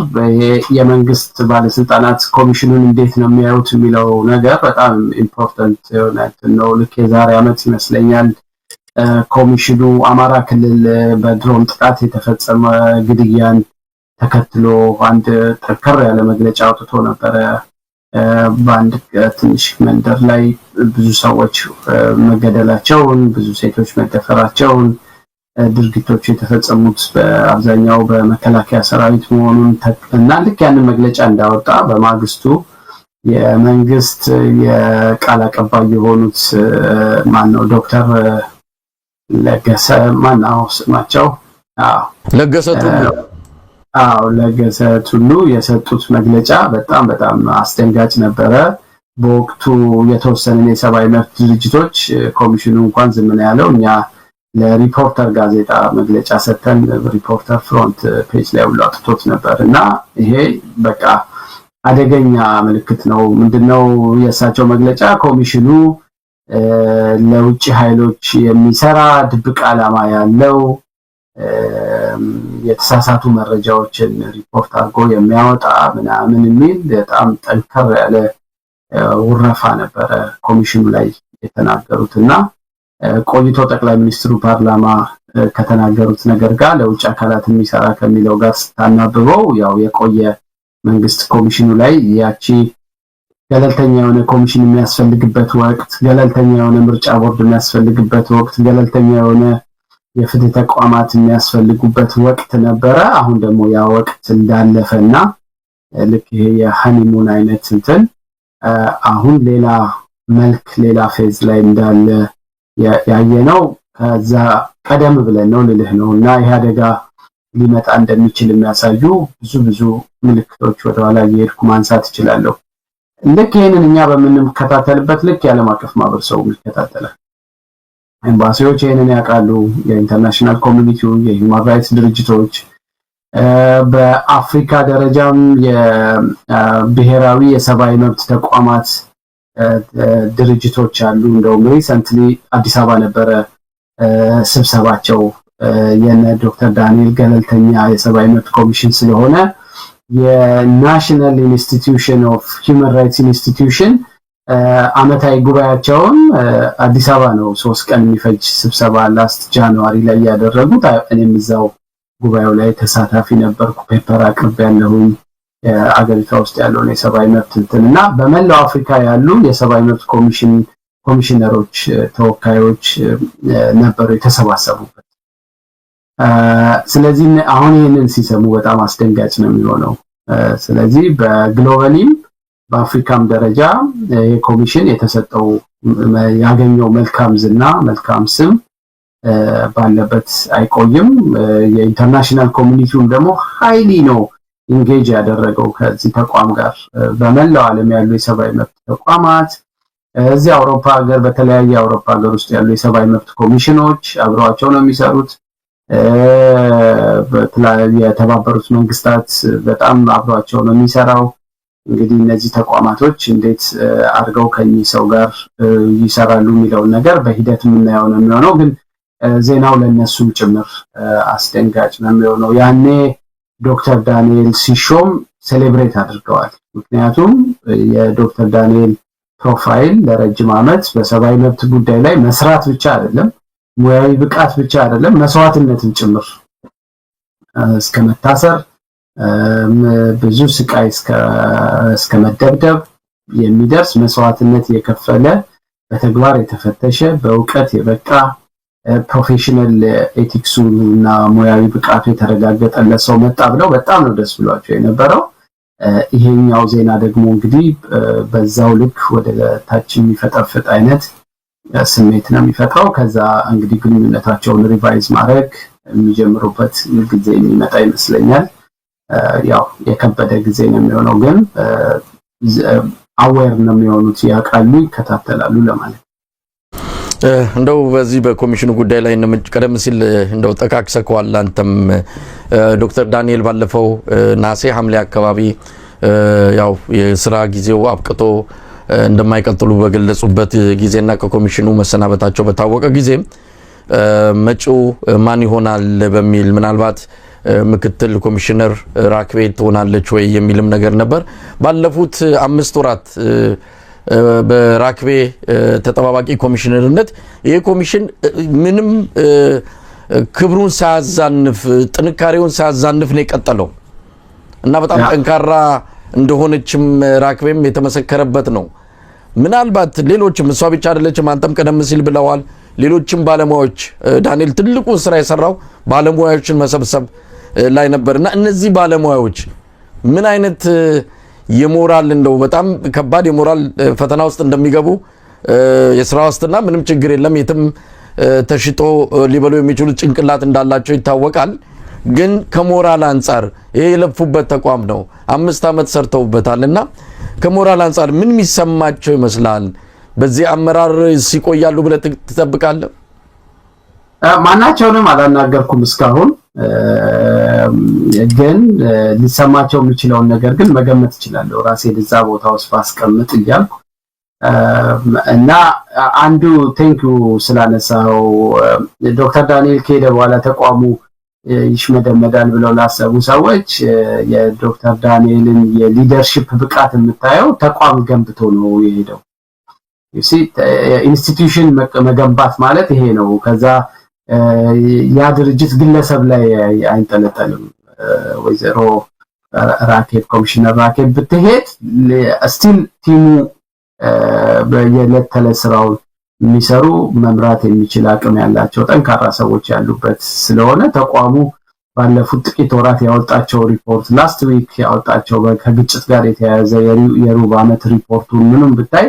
የመንግስት ባለስልጣናት ኮሚሽኑን እንዴት ነው የሚያዩት የሚለው ነገር በጣም ኢምፖርታንት የሆነ ነው። ልክ የዛሬ ዓመት ይመስለኛል ኮሚሽኑ አማራ ክልል በድሮን ጥቃት የተፈጸመ ግድያን ተከትሎ አንድ ጠንከር ያለ መግለጫ አውጥቶ ነበረ። በአንድ ትንሽ መንደር ላይ ብዙ ሰዎች መገደላቸውን፣ ብዙ ሴቶች መደፈራቸውን፣ ድርጊቶቹ የተፈጸሙት በአብዛኛው በመከላከያ ሰራዊት መሆኑን እና ልክ ያንን መግለጫ እንዳወጣ በማግስቱ የመንግስት የቃል አቀባይ የሆኑት ማነው ዶክተር ለገሰ ማነው ስማቸው ለገሰ ቱሉ የሰጡት መግለጫ በጣም አስደንጋጭ ነበረ። በወቅቱ የተወሰነ የሰብአዊ መብት ድርጅቶች ኮሚሽኑ እንኳን ዝም ነው ያለው። እኛ ለሪፖርተር ጋዜጣ መግለጫ ሰጥተን ሪፖርተር ፍሮንት ፔጅ ላይ ሁሉ አውጥቶት ነበርና ይሄ በቃ አደገኛ ምልክት ነው። ምንድነው የእሳቸው መግለጫ? ኮሚሽኑ ለውጭ ኃይሎች የሚሰራ ድብቅ ዓላማ ያለው የተሳሳቱ መረጃዎችን ሪፖርት አድርጎ የሚያወጣ ምናምን የሚል በጣም ጠንከር ያለ ውረፋ ነበረ ኮሚሽኑ ላይ የተናገሩትና ቆይቶ ጠቅላይ ሚኒስትሩ ፓርላማ ከተናገሩት ነገር ጋር ለውጭ አካላት የሚሰራ ከሚለው ጋር ስታናብበው ያው የቆየ መንግስት ኮሚሽኑ ላይ ያቺ ገለልተኛ የሆነ ኮሚሽን የሚያስፈልግበት ወቅት፣ ገለልተኛ የሆነ ምርጫ ቦርድ የሚያስፈልግበት ወቅት፣ ገለልተኛ የሆነ የፍትህ ተቋማት የሚያስፈልጉበት ወቅት ነበረ። አሁን ደግሞ ያ ወቅት እንዳለፈና ልክ ይሄ የሃኒሙን አይነት እንትን አሁን ሌላ መልክ ሌላ ፌዝ ላይ እንዳለ ያየነው ከዛ ቀደም ብለን ነው ልልህ ነውና ይሄ አደጋ ሊመጣ እንደሚችል የሚያሳዩ ብዙ ምልክቶች ወደኋላ እየሄድኩ ማንሳት እችላለሁ። ልክ ይሄንን እኛ በምንከታተልበት ልክ የዓለም አቀፍ ማህበረሰቡ ይከታተላል። ኤምባሲዎች ይሄንን ያውቃሉ፣ የኢንተርናሽናል ኮሚኒቲው፣ የሂውማን ራይትስ ድርጅቶች፣ በአፍሪካ ደረጃም የብሔራዊ የሰብአዊ መብት ተቋማት ድርጅቶች አሉ። እንደውም ሪሰንትሊ አዲስ አበባ ነበረ ስብሰባቸው የነ ዶክተር ዳንኤል ገለልተኛ የሰብአዊ መብት ኮሚሽን ስለሆነ የናሽናል ኢንስቲትዩሽን ኦፍ ሂውማን ራይትስ ኢንስቲትዩሽን አመታዊ ጉባኤያቸውን አዲስ አበባ ነው 3 ቀን የሚፈጅ ስብሰባ ላስት ጃንዋሪ ላይ ያደረጉት። እኔም እዛው ጉባኤው ላይ ተሳታፊ ነበርኩ። ፔፐር አቅርቤያለሁኝ አገሪቷ ውስጥ ያለውን የሰብአዊ መብት እንትና በመላው አፍሪካ ያሉ የሰብአዊ መብት ኮሚሽነሮች ተወካዮች ነበሩ የተሰባሰቡበት። ስለዚህ አሁን ይሄንን ሲሰሙ በጣም አስደንጋጭ ነው የሚሆነው። ስለዚህ በግሎባሊም በአፍሪካም ደረጃ የኮሚሽን የተሰጠው ያገኘው መልካም ዝና መልካም ስም ባለበት አይቆይም። የኢንተርናሽናል ኮሚኒቲውም ደግሞ ሃይሊ ነው ኢንጌጅ ያደረገው ከዚህ ተቋም ጋር። በመላው ዓለም ያሉ የሰብአዊ መብት ተቋማት እዚህ አውሮፓ ሀገር በተለያየ አውሮፓ ሀገር ውስጥ ያሉ የሰብአዊ መብት ኮሚሽኖች አብረዋቸው ነው የሚሰሩት። የተባበሩት መንግስታት በጣም አብረዋቸው ነው የሚሰራው። እንግዲህ እነዚህ ተቋማቶች እንዴት አድርገው ከዚህ ሰው ጋር ይሰራሉ የሚለው ነገር በሂደት የምናየው ነው የሚሆነው። ግን ዜናው ለነሱም ጭምር አስደንጋጭ ነው የሚሆነው። ያኔ ዶክተር ዳንኤል ሲሾም ሴሌብሬት አድርገዋል። ምክንያቱም የዶክተር ዳንኤል ፕሮፋይል ለረጅም ዓመት በሰብአዊ መብት ጉዳይ ላይ መስራት ብቻ አይደለም፣ ሙያዊ ብቃት ብቻ አይደለም፣ መስዋዕትነትን ጭምር እስከ መታሰር ብዙ ስቃይ እስከ መደብደብ የሚደርስ መስዋዕትነት የከፈለ በተግባር የተፈተሸ በእውቀት የበቃ ፕሮፌሽናል ኤቲክሱ እና ሙያዊ ብቃቱ የተረጋገጠለት ሰው መጣ ብለው በጣም ነው ደስ ብሏቸው የነበረው። ይሄኛው ዜና ደግሞ እንግዲህ በዛው ልክ ወደ ታች የሚፈጠፍጥ አይነት ስሜት ነው የሚፈጥረው። ከዛ እንግዲህ ግንኙነታቸውን ሪቫይዝ ማድረግ የሚጀምሩበት ጊዜ የሚመጣ ይመስለኛል። ያው የከበደ ጊዜ ነው የሚሆነው፣ ግን አዌር ነው የሚሆኑት፣ ያውቃሉ፣ ይከታተላሉ ለማለት።
እንደው በዚህ በኮሚሽኑ ጉዳይ ላይ ቀደም ሲል እንደው ጠቃቅሰከዋል አንተም። ዶክተር ዳንኤል ባለፈው ናሴ ሐምሌ አካባቢ ያው የሥራ ጊዜው አብቅቶ እንደማይቀጥሉ በገለጹበት ጊዜና ከኮሚሽኑ መሰናበታቸው በታወቀ ጊዜ መጪው ማን ይሆናል በሚል ምናልባት ምክትል ኮሚሽነር ራክቤ ትሆናለች ወይ የሚልም ነገር ነበር። ባለፉት 5 ወራት በራክቤ ተጠባባቂ ኮሚሽነርነት ይሄ ኮሚሽን ምንም ክብሩን ሳያዛንፍ ጥንካሬውን ሳያዛንፍ ነው የቀጠለው እና በጣም ጠንካራ እንደሆነችም ራክቤም የተመሰከረበት ነው። ምናልባት ሌሎችም እሷ ብቻ አይደለችም፣ አንተም ቀደም ሲል ብለዋል። ሌሎችም ባለሙያዎች ዳንኤል ትልቁን ስራ የሰራው ባለሙያዎችን መሰብሰብ ላይ ነበርና እነዚህ ባለሙያዎች ምን አይነት የሞራል እንደው በጣም ከባድ የሞራል ፈተና ውስጥ እንደሚገቡ የሥራ ዋስትና ምንም ችግር የለም የትም ተሽጦ ሊበሉ የሚችሉ ጭንቅላት እንዳላቸው ይታወቃል። ግን ከሞራል አንፃር ይሄ የለፉበት ተቋም ነው፣ 5 ዓመት ሰርተውበታልና ከሞራል አንፃር ምን የሚሰማቸው ይመስላል? በዚህ አመራር ሲቆያሉ ብለህ ትጠብቃለህ?
ማናቸውንም አላናገርኩም እስካሁን። ግን ሊሰማቸው የሚችለውን ነገር ግን መገመት ይችላል ራሴ ለዛ ቦታው ስፋስቀምጥ ይያል እና አንዱ ቴንኪዩ ስላነሳው ዶክተር ዳንኤል ከሄደ በኋላ ተቋሙ ይሽመደመዳል ብለው ላሰቡ ሰዎች የዶክተር ዳንኤልን የሊደርሺፕ ብቃት የምታየው ተቋም ገንብቶ ነው የሄደው ኢንስቲትዩሽን መገንባት ማለት ይሄ ነው ከዛ ያ ድርጅት ግለሰብ ላይ አይንጠለጠልም ወይዘሮ ራኬብ ኮሚሽነር ራኬብ ብትሄድ ስቲል ቲሙ በየለት ተለስራው የሚሰሩ መምራት የሚችል አቅም ያላቸው ጠንካራ ሰዎች ያሉበት ስለሆነ ተቋሙ ባለፉት ጥቂት ወራት ያወጣቸው ሪፖርት ላስት ዊክ ያወጣቸው ከግጭት ጋር የተያያዘ የሩብ ዓመት ሪፖርቱን ምንም ብታይ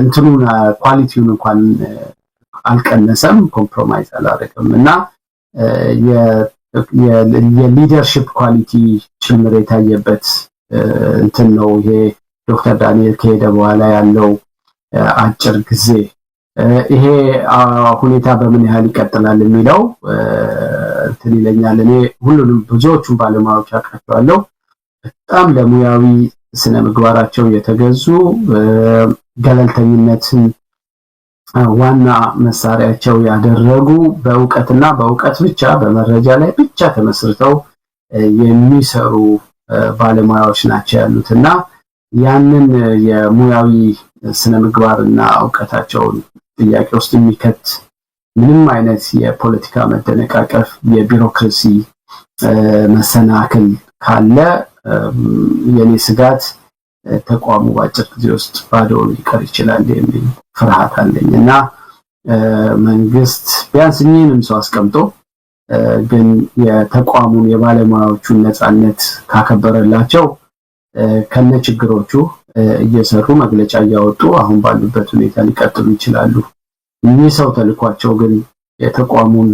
እንትኑን ኳሊቲውን እንኳን አልቀነሰም ኮምፕሮማይዝ አላደረገም እና የሊደርሺፕ ኳሊቲ ጭምር የታየበት እንትን ነው ይሄ ዶክተር ዳንኤል ከሄደ በኋላ ያለው አጭር ጊዜ ይሄ ሁኔታ በምን ያህል ይቀጥላል የሚለው እንትን ይለኛል እኔ ሁሉንም ብዙዎቹን ባለሙያዎች አውቃቸዋለሁ በጣም ለሙያዊ ስነ ምግባራቸው የተገዙ ገለልተኝነትን ዋና መሳሪያቸው ያደረጉ በእውቀትና በእውቀት ብቻ በመረጃ ላይ ብቻ ተመስርተው የሚሰሩ ባለሙያዎች ናቸው ያሉትና ያንን የሙያዊ ስነ ምግባርና ዕውቀታቸውን ጥያቄ ውስጥ የሚከት ምንም አይነት የፖለቲካ መደነቃቀፍ የቢሮክራሲ መሰናክል ካለ የኔ ስጋት ተቋሙ ባጭር ጊዜ ውስጥ ባዶ ሊቀር ይችላል የሚል ፍርሃት አለኝና መንግስት ቢያንስ ምንም ሰው አስቀምጦ ግን የተቋሙን የባለሙያዎቹን ነፃነት ካከበረላቸው ከነችግሮቹ እየሰሩ መግለጫ ያወጡ አሁን ባሉበት ሁኔታ ሊቀጥሉ ይችላሉ እኚህ ሰው ተልኳቸው ግን የተቋሙን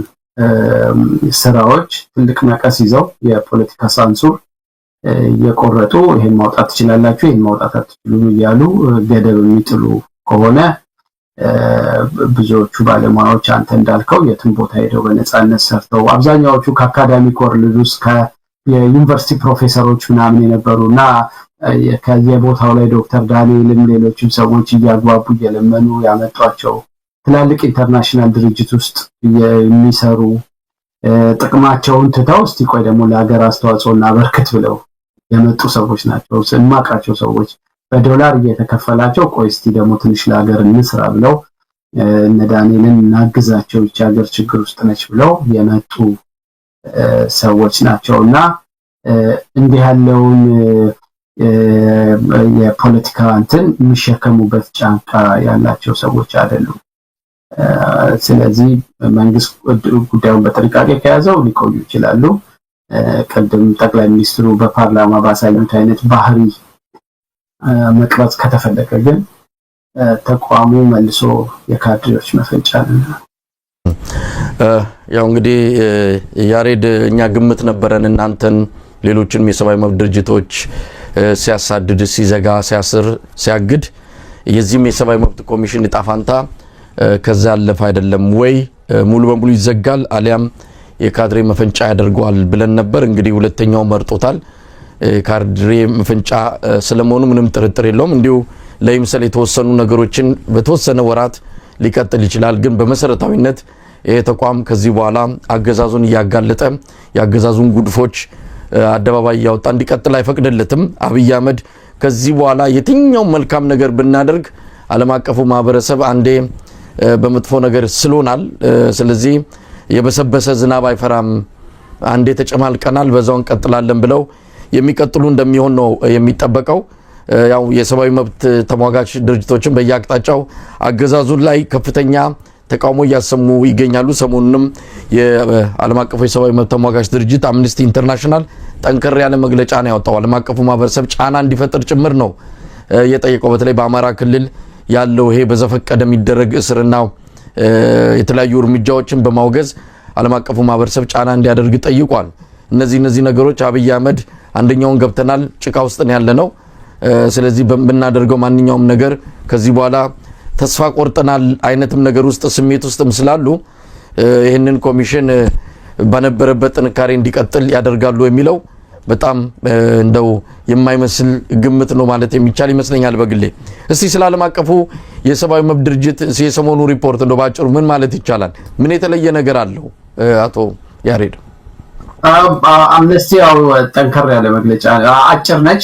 ስራዎች ትልቅ መቀስ ይዘው የፖለቲካ ሳንሱር የቆረጡ ይሄን ማውጣት ይችላልላችሁ ይሄን ማውጣት አትችሉም ይያሉ ገደብ የሚጥሉ ከሆነ ብዙዎቹ ባለሙያዎች አንተ እንዳልከው የትም ቦታ ሄደው በነፃነት ሰርተው አብዛኛዎቹ ከአካዳሚክ ወርልድስ የዩኒቨርሲቲ ፕሮፌሰሮች ምናምን የነበሩና ከየቦታው ላይ ዶክተር ዳንኤልም ሌሎችም ሰዎች እያጓቡ እየለመኑ ያመጧቸው ትላልቅ ኢንተርናሽናል ድርጅት ውስጥ የሚሰሩ ጥቅማቸውን ትተው እስቲ ቆይ ደግሞ ለሀገር አስተዋጽኦና በርክት ብለው የመጡ ሰዎች ናቸው ስማቃቸው ሰዎች በዶላር እየተከፈላቸው ቆይ እስቲ ደግሞ ትንሽ ለሀገር እንስራ ብለው እነ ዳንኤልን እናግዛቸው ይቺ ሀገር ችግር ውስጥ ነች ብለው የመጡ ሰዎች ናቸውና እንዲህ ያለውን የፖለቲካ እንትን የሚሸከሙበት ጫንቃ ያላቸው ሰዎች አይደሉም ስለዚህ መንግስት ጉዳዩን በጥንቃቄ ከያዘው ሊቆዩ ይችላሉ ቀደም ጠቅላይ ሚኒስትሩ በፓርላማ ባሳዩት አይነት ባህሪ መቅረጽ ከተፈለገ ግን ተቋሙ መልሶ የካድሬዎች መፈንጫ ነው
ያው እንግዲህ ያሬድ እኛ ግምት ነበረን እናንተን ሌሎችንም የሰብአዊ መብት ድርጅቶች ሲያሳድድ ሲዘጋ ሲያስር ሲያግድ የዚህም የሰብአዊ መብት ኮሚሽን ጣፋንታ ከዛ ያለፈ አይደለም ወይ ሙሉ በሙሉ ይዘጋል አሊያም የካድሬ መፈንጫ ያደርገዋል ብለን ነበር እንግዲህ ሁለተኛው መርጦታል ካድሬ መፈንጫ ስለመሆኑ ምንም ጥርጥር የለውም እንዲሁ ለይምሰል የተወሰኑ ነገሮችን በተወሰነ ወራት ሊቀጥል ይችላል ግን በመሰረታዊነት ይሄ ተቋም ከዚህ በኋላ አገዛዙን ያጋለጠ ያገዛዙን ጉድፎች አደባባይ ያወጣ እንዲቀጥል አይፈቅድለትም አብይ አህመድ ከዚህ በኋላ የትኛው መልካም ነገር ብናደርግ ዓለም አቀፉ ማህበረሰብ አንዴ በመጥፎ ነገር ስሎናል ስለዚህ የበሰበሰ ዝናብ አይፈራም አንዴ ተጨማልቀናል በዛውን ቀጥላለን ብለው የሚቀጥሉ እንደሚሆን ነው የሚጠበቀው ያው የሰብአዊ መብት ተሟጋች ድርጅቶችን በያቅጣጫው አገዛዙን ላይ ከፍተኛ ተቃውሞ ያሰሙ ይገኛሉ ሰሞኑንም የዓለም አቀፉ የሰብአዊ መብት ተሟጋች ድርጅት አምነስቲ ኢንተርናሽናል ጠንከር ያለ መግለጫ ነው ያወጣው ዓለም አቀፉ ማህበረሰብ ጫና እንዲፈጥር ጭምር ነው የጠየቀው በተለይ በአማራ ክልል ያለው ይሄ በዘፈቀደ የሚደረግ እስርና የተለያዩ እርምጃዎችን በማውገዝ ዓለም አቀፉ ማህበረሰብ ጫና እንዲያደርግ ጠይቋል እነዚህ ነገሮች አብይ አህመድ አንደኛውን ገብተናል ጭቃ ውስጥ ነው ያለነው ስለዚህ በእናደርገው ማንኛውም ነገር ከዚህ በኋላ ተስፋ ቆርጠናል አይነትም ነገር ውስጥ ስሜት ውስጥም ስላሉ ይሄንን ኮሚሽን በነበረበት ጥንካሬ እንዲቀጥል ያደርጋሉ የሚለው በጣም እንደው የማይመስል ግምት ነው ማለት የሚቻል ይመስለኛል በግሌ። እስቲ ስለ ዓለም አቀፉ የሰብአዊ መብት ድርጅት የሰሞኑ ሪፖርት እንደው ባጭሩ ምን ማለት ይቻላል? ምን የተለየ ነገር አለው? አቶ ያሬድ
አምነስቲ ያው ጠንከር ያለ መግለጫ አጭር ነች፣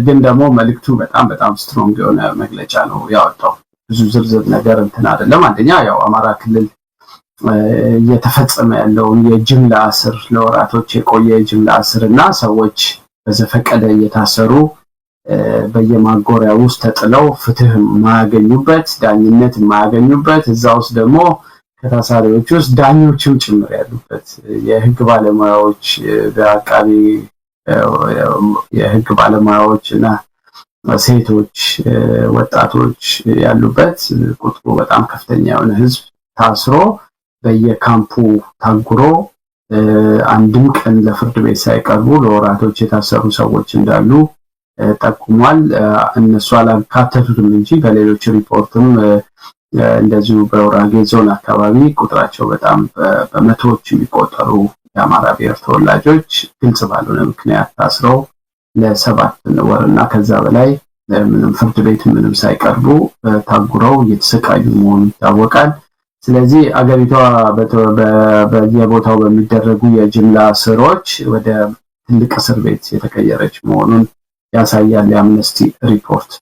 ግን ደግሞ መልእክቱ በጣም ስትሮንግ የሆነ መግለጫ ነው ያወጣው። ብዙ ዝርዝር ነገር እንትን አይደለም። አንደኛ ያው አማራ ክልል እየተፈጸመ ያለውን የጅምላ እስር ለወራቶች የቆየ የጅምላ እስርና ሰዎች በዘፈቀደ እየታሰሩ በየማጎሪያ ውስጥ ተጥለው ፍትህ የማያገኙበት ዳኝነት የማያገኙበት እዛ ውስጥ ደግሞ ከታሳሪዎች ውስጥ ዳኞችም ጭምር ያሉበት የህግ ባለሙያዎች በአቃቢ የህግ ባለሙያዎች እና ሴቶች ወጣቶች ያሉበት ቁጥሩ በጣም ከፍተኛ የሆነ ህዝብ ታስሮ በየካምፑ ታጉሮ አንድም ቀን ለፍርድ ቤት ሳይቀርቡ ለወራቶች የታሰሩ ሰዎች እንዳሉ ጠቁሟል። እነሱ አላካተቱትም እንጂ በሌሎች ሪፖርትም እንደዚሁ በወራጌ ዞን አካባቢ ቁጥራቸው በጣም በመቶዎች የሚቆጠሩ የአማራ ብሔር ተወላጆች ግልጽ ባልሆነ ምክንያት ታስረው ለ7 ወርና ከዛ በላይ ምንም ፍርድ ቤት ምንም ሳይቀርቡ ታጉረው እየተሰቃዩ መሆኑ ይታወቃል። ስለዚህ አገሪቷ በየቦታው በሚደረጉ የጅምላ እስሮች ወደ ትልቅ እስር ቤት የተቀየረች መሆኑን ያሳያል የአምነስቲ ሪፖርት።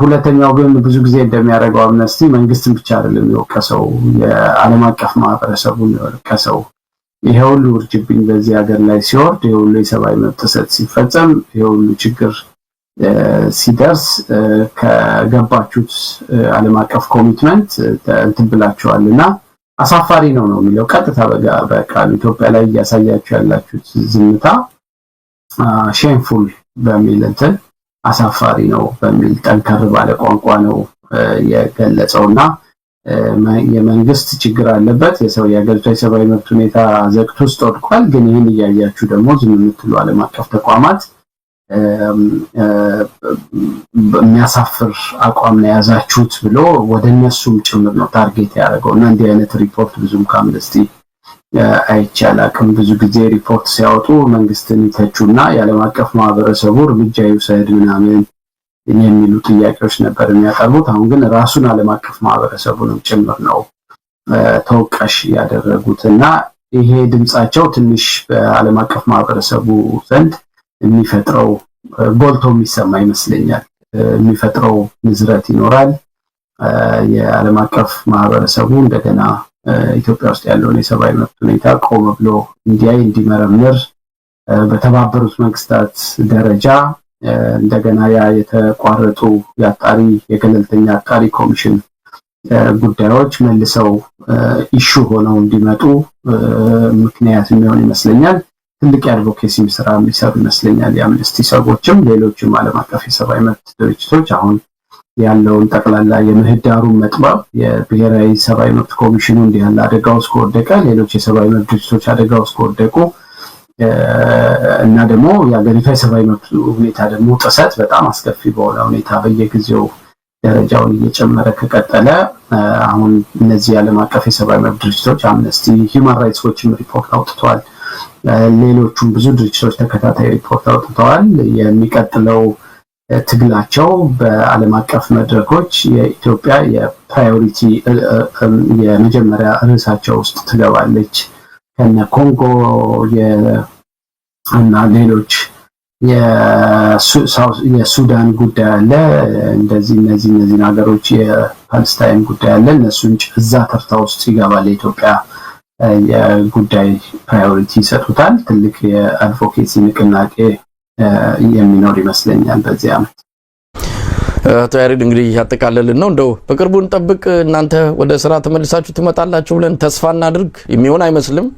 ሁለተኛው ግን ብዙ ጊዜ እንደሚያደርገው አምነስቲ መንግስትን ብቻ አይደለም የወቀሰው፣ የዓለም አቀፍ ማህበረሰቡን የወቀሰው። ይሄ ሁሉ ውርጅብኝ በዚህ ሀገር ላይ ሲወርድ፣ ይሄ ሁሉ የሰብአዊ መብት ጥሰት ሲፈጸም፣ ይሄ ሁሉ ችግር ሲደርስ ከገባችሁት ዓለም አቀፍ ኮሚትመንት እንትን ብላችኋልና አሳፋሪ ነው የሚለው ቀጥታ በቃል ኢትዮጵያ ላይ እያሳያችሁ ያላችሁት ዝምታ ሼምፉል በሚል እንትን አሳፋሪ ነው በሚል ጠንከር ባለ ቋንቋ ነው የገለጸውና የመንግስት ችግር አለበት፣ የሀገሪቷ የሰብአዊ መብት ሁኔታ ዘግቶ ውስጥ ወድቋል። ግን ይህን እያያችሁ ደግሞ ዝም የምትሉ ዓለም አቀፍ ተቋማት የሚያሳፍር አቋም ነው ያዛችሁት ብሎ ወደ እነሱም ጭምር ነው ታርጌት ያደረገውና እንዲህ አይነት ሪፖርት ብዙም ከአምነስቲ አይቻል አቅም ብዙ ጊዜ ሪፖርት ሲያወጡ መንግስትን ይተቹና የዓለም አቀፍ ማህበረሰቡ እርምጃ ይውሰድ ምናምን የሚሉ ጥያቄዎች ነበር የሚያቀርቡት። አሁን ግን ራሱን ዓለም አቀፍ ማህበረሰቡንም ጭምር ነው ተወቃሽ ያደረጉትና ይሄ ድምጻቸው ትንሽ በዓለም አቀፍ ማህበረሰቡ ዘንድ የሚፈጥረው ጎልቶ የሚሰማ ይመስለኛል። የሚፈጥረው ንዝረት ይኖራል። የዓለም አቀፍ ማህበረሰቡ እንደገና ኢትዮጵያ ውስጥ ያለውን የሰብአዊ መብት ሁኔታ ቆም ብሎ እንዲያይ እንዲመረምር በተባበሩት መንግስታት ደረጃ እንደገና የተቋረጡ የገለልተኛ አጣሪ ኮሚሽን ጉዳዮች መልሰው ኢሹ ሆነው እንዲመጡ ምክንያት የሚሆን ይመስለኛል። ትልቅ የአድቮኬሲ ስራ የሚሰሩ ይመስለኛል የአምነስቲ ሰዎችም ሌሎችም ዓለም አቀፍ የሰብአዊ መብት ድርጅቶች አሁን ያለውን ጠቅላላ የምህዳሩን መጥባብ የብሔራዊ ሰብአዊ መብት ኮሚሽኑ እንዲህ ያለ አደጋ ውስጥ ከወደቀ ሌሎች የሰብአዊ መብት ድርጅቶች አደጋ ውስጥ ከወደቁ እና ደግሞ የሀገሪቷ የሰብአዊ መብት ሁኔታ ደግሞ ጥሰት በጣም አስከፊ በሆነ ሁኔታ በየጊዜው ደረጃውን እየጨመረ ከቀጠለ አሁን እነዚህ ዓለም አቀፍ የሰብአዊ መብት ድርጅቶች አምነስቲ፣ ሂውማን ራይትስ ዎችም ሪፖርት አውጥተዋል። ሌሎቹም ብዙ ድርጅቶች ተከታታይ ሪፖርት አውጥተዋል። የሚቀጥለው ትግላቸው በዓለም አቀፍ መድረኮች የኢትዮጵያ የፕራዮሪቲ የመጀመሪያ ርዕሳቸው ውስጥ ትገባለች። ከነ ኮንጎ እና ሌሎች የሱዳን ጉዳይ አለ። እነዚህ ሀገሮች የፓለስታይን ጉዳይ አለ። እነሱን እዛ ተርታ ውስጥ ይገባል። የኢትዮጵያ የጉዳይ ፕራዮሪቲ ይሰጡታል። ትልቅ የአድቮኬሲ ንቅናቄ የሚኖር ይመስለኛል በዚህ ዓመት።
አቶ ያሬድ እንግዲህ ያጠቃለልን ነው። እንደው በቅርቡ እንጠብቅ፣ እናንተ ወደ ስራ ተመልሳችሁ ትመጣላችሁ ብለን ተስፋ እናድርግ። የሚሆን አይመስልም።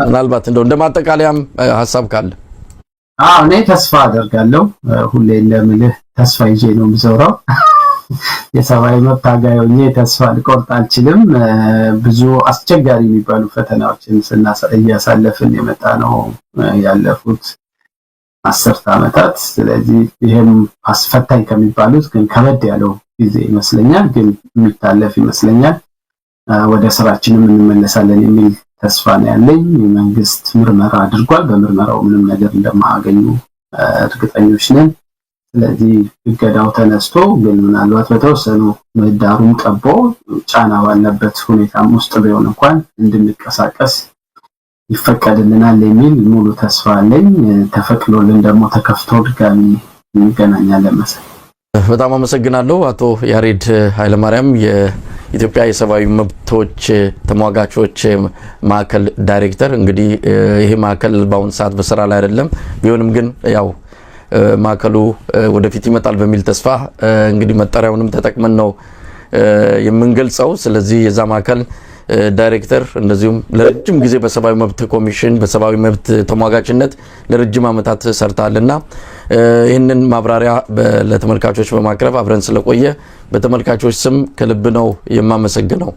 ምናልባት እንደው እንደማጠቃለያም ሐሳብ ካለ
እኔ ተስፋ አደርጋለሁ። ሁሌ እንደምልህ ተስፋ ይዤ ነው የምዞረው። የሰብአዊ መብት ታጋይ ሆኜ ተስፋ ልቆርጥ አልችልም። ብዙ አስቸጋሪ የሚባሉ ፈተናዎችን እያሳለፍን የመጣ ነው ያለፉት 10 ዓመታት። ስለዚህ ይሄም አስፈታኝ ከሚባሉት ግን ከበድ ያለው ጊዜ ይመስለኛል፣ ግን የሚታለፍ ይመስለኛል። ወደ ስራችንም እንመለሳለን የሚል ተስፋ ነው ያለኝ። መንግስት ምርመራ አድርጓል። በምርመራው ምንም ነገር እንደማያገኙ እርግጠኞች ነን። ስለዚህ እገዳው ተነስቶ ግን ምናልባት በተወሰኑ ምህዳሩን ጠቦ ጫና ባለበት ሁኔታም ውስጥ ቢሆን እንኳን እንድንቀሳቀስ ይፈቀድልናል የሚል ሙሉ ተስፋ አለኝ። ተፈቅዶልን ደግሞ ተከፍቶ ድጋሚ እንገናኛለን መሰለኝ።
በጣም አመሰግናለሁ አቶ ያሬድ ኃይለማርያም የኢትዮጵያ የሰብአዊ መብቶች ተሟጋቾች ማዕከል ዳይሬክተር። እንግዲህ ይሄ ማዕከል በአሁን ሰዓት በስራ ላይ አይደለም። ቢሆንም ግን ያው ማዕከሉ ወደፊት ይመጣል በሚል ተስፋ እንግዲህ መጠሪያውንም ተጠቅመን ነው የምንገልጸው። ስለዚህ የዛ ማዕከል ዳይሬክተር እንደዚሁም ለረጅም ጊዜ በሰብአዊ መብት ኮሚሽን በሰብአዊ መብት ተሟጋችነት ለረጅም ዓመታት ሰርታልና ይህንን ማብራሪያ ለተመልካቾች በማቅረብ አብረን ስለቆየ በተመልካቾች ስም ከልብ ነው የማመሰግነው።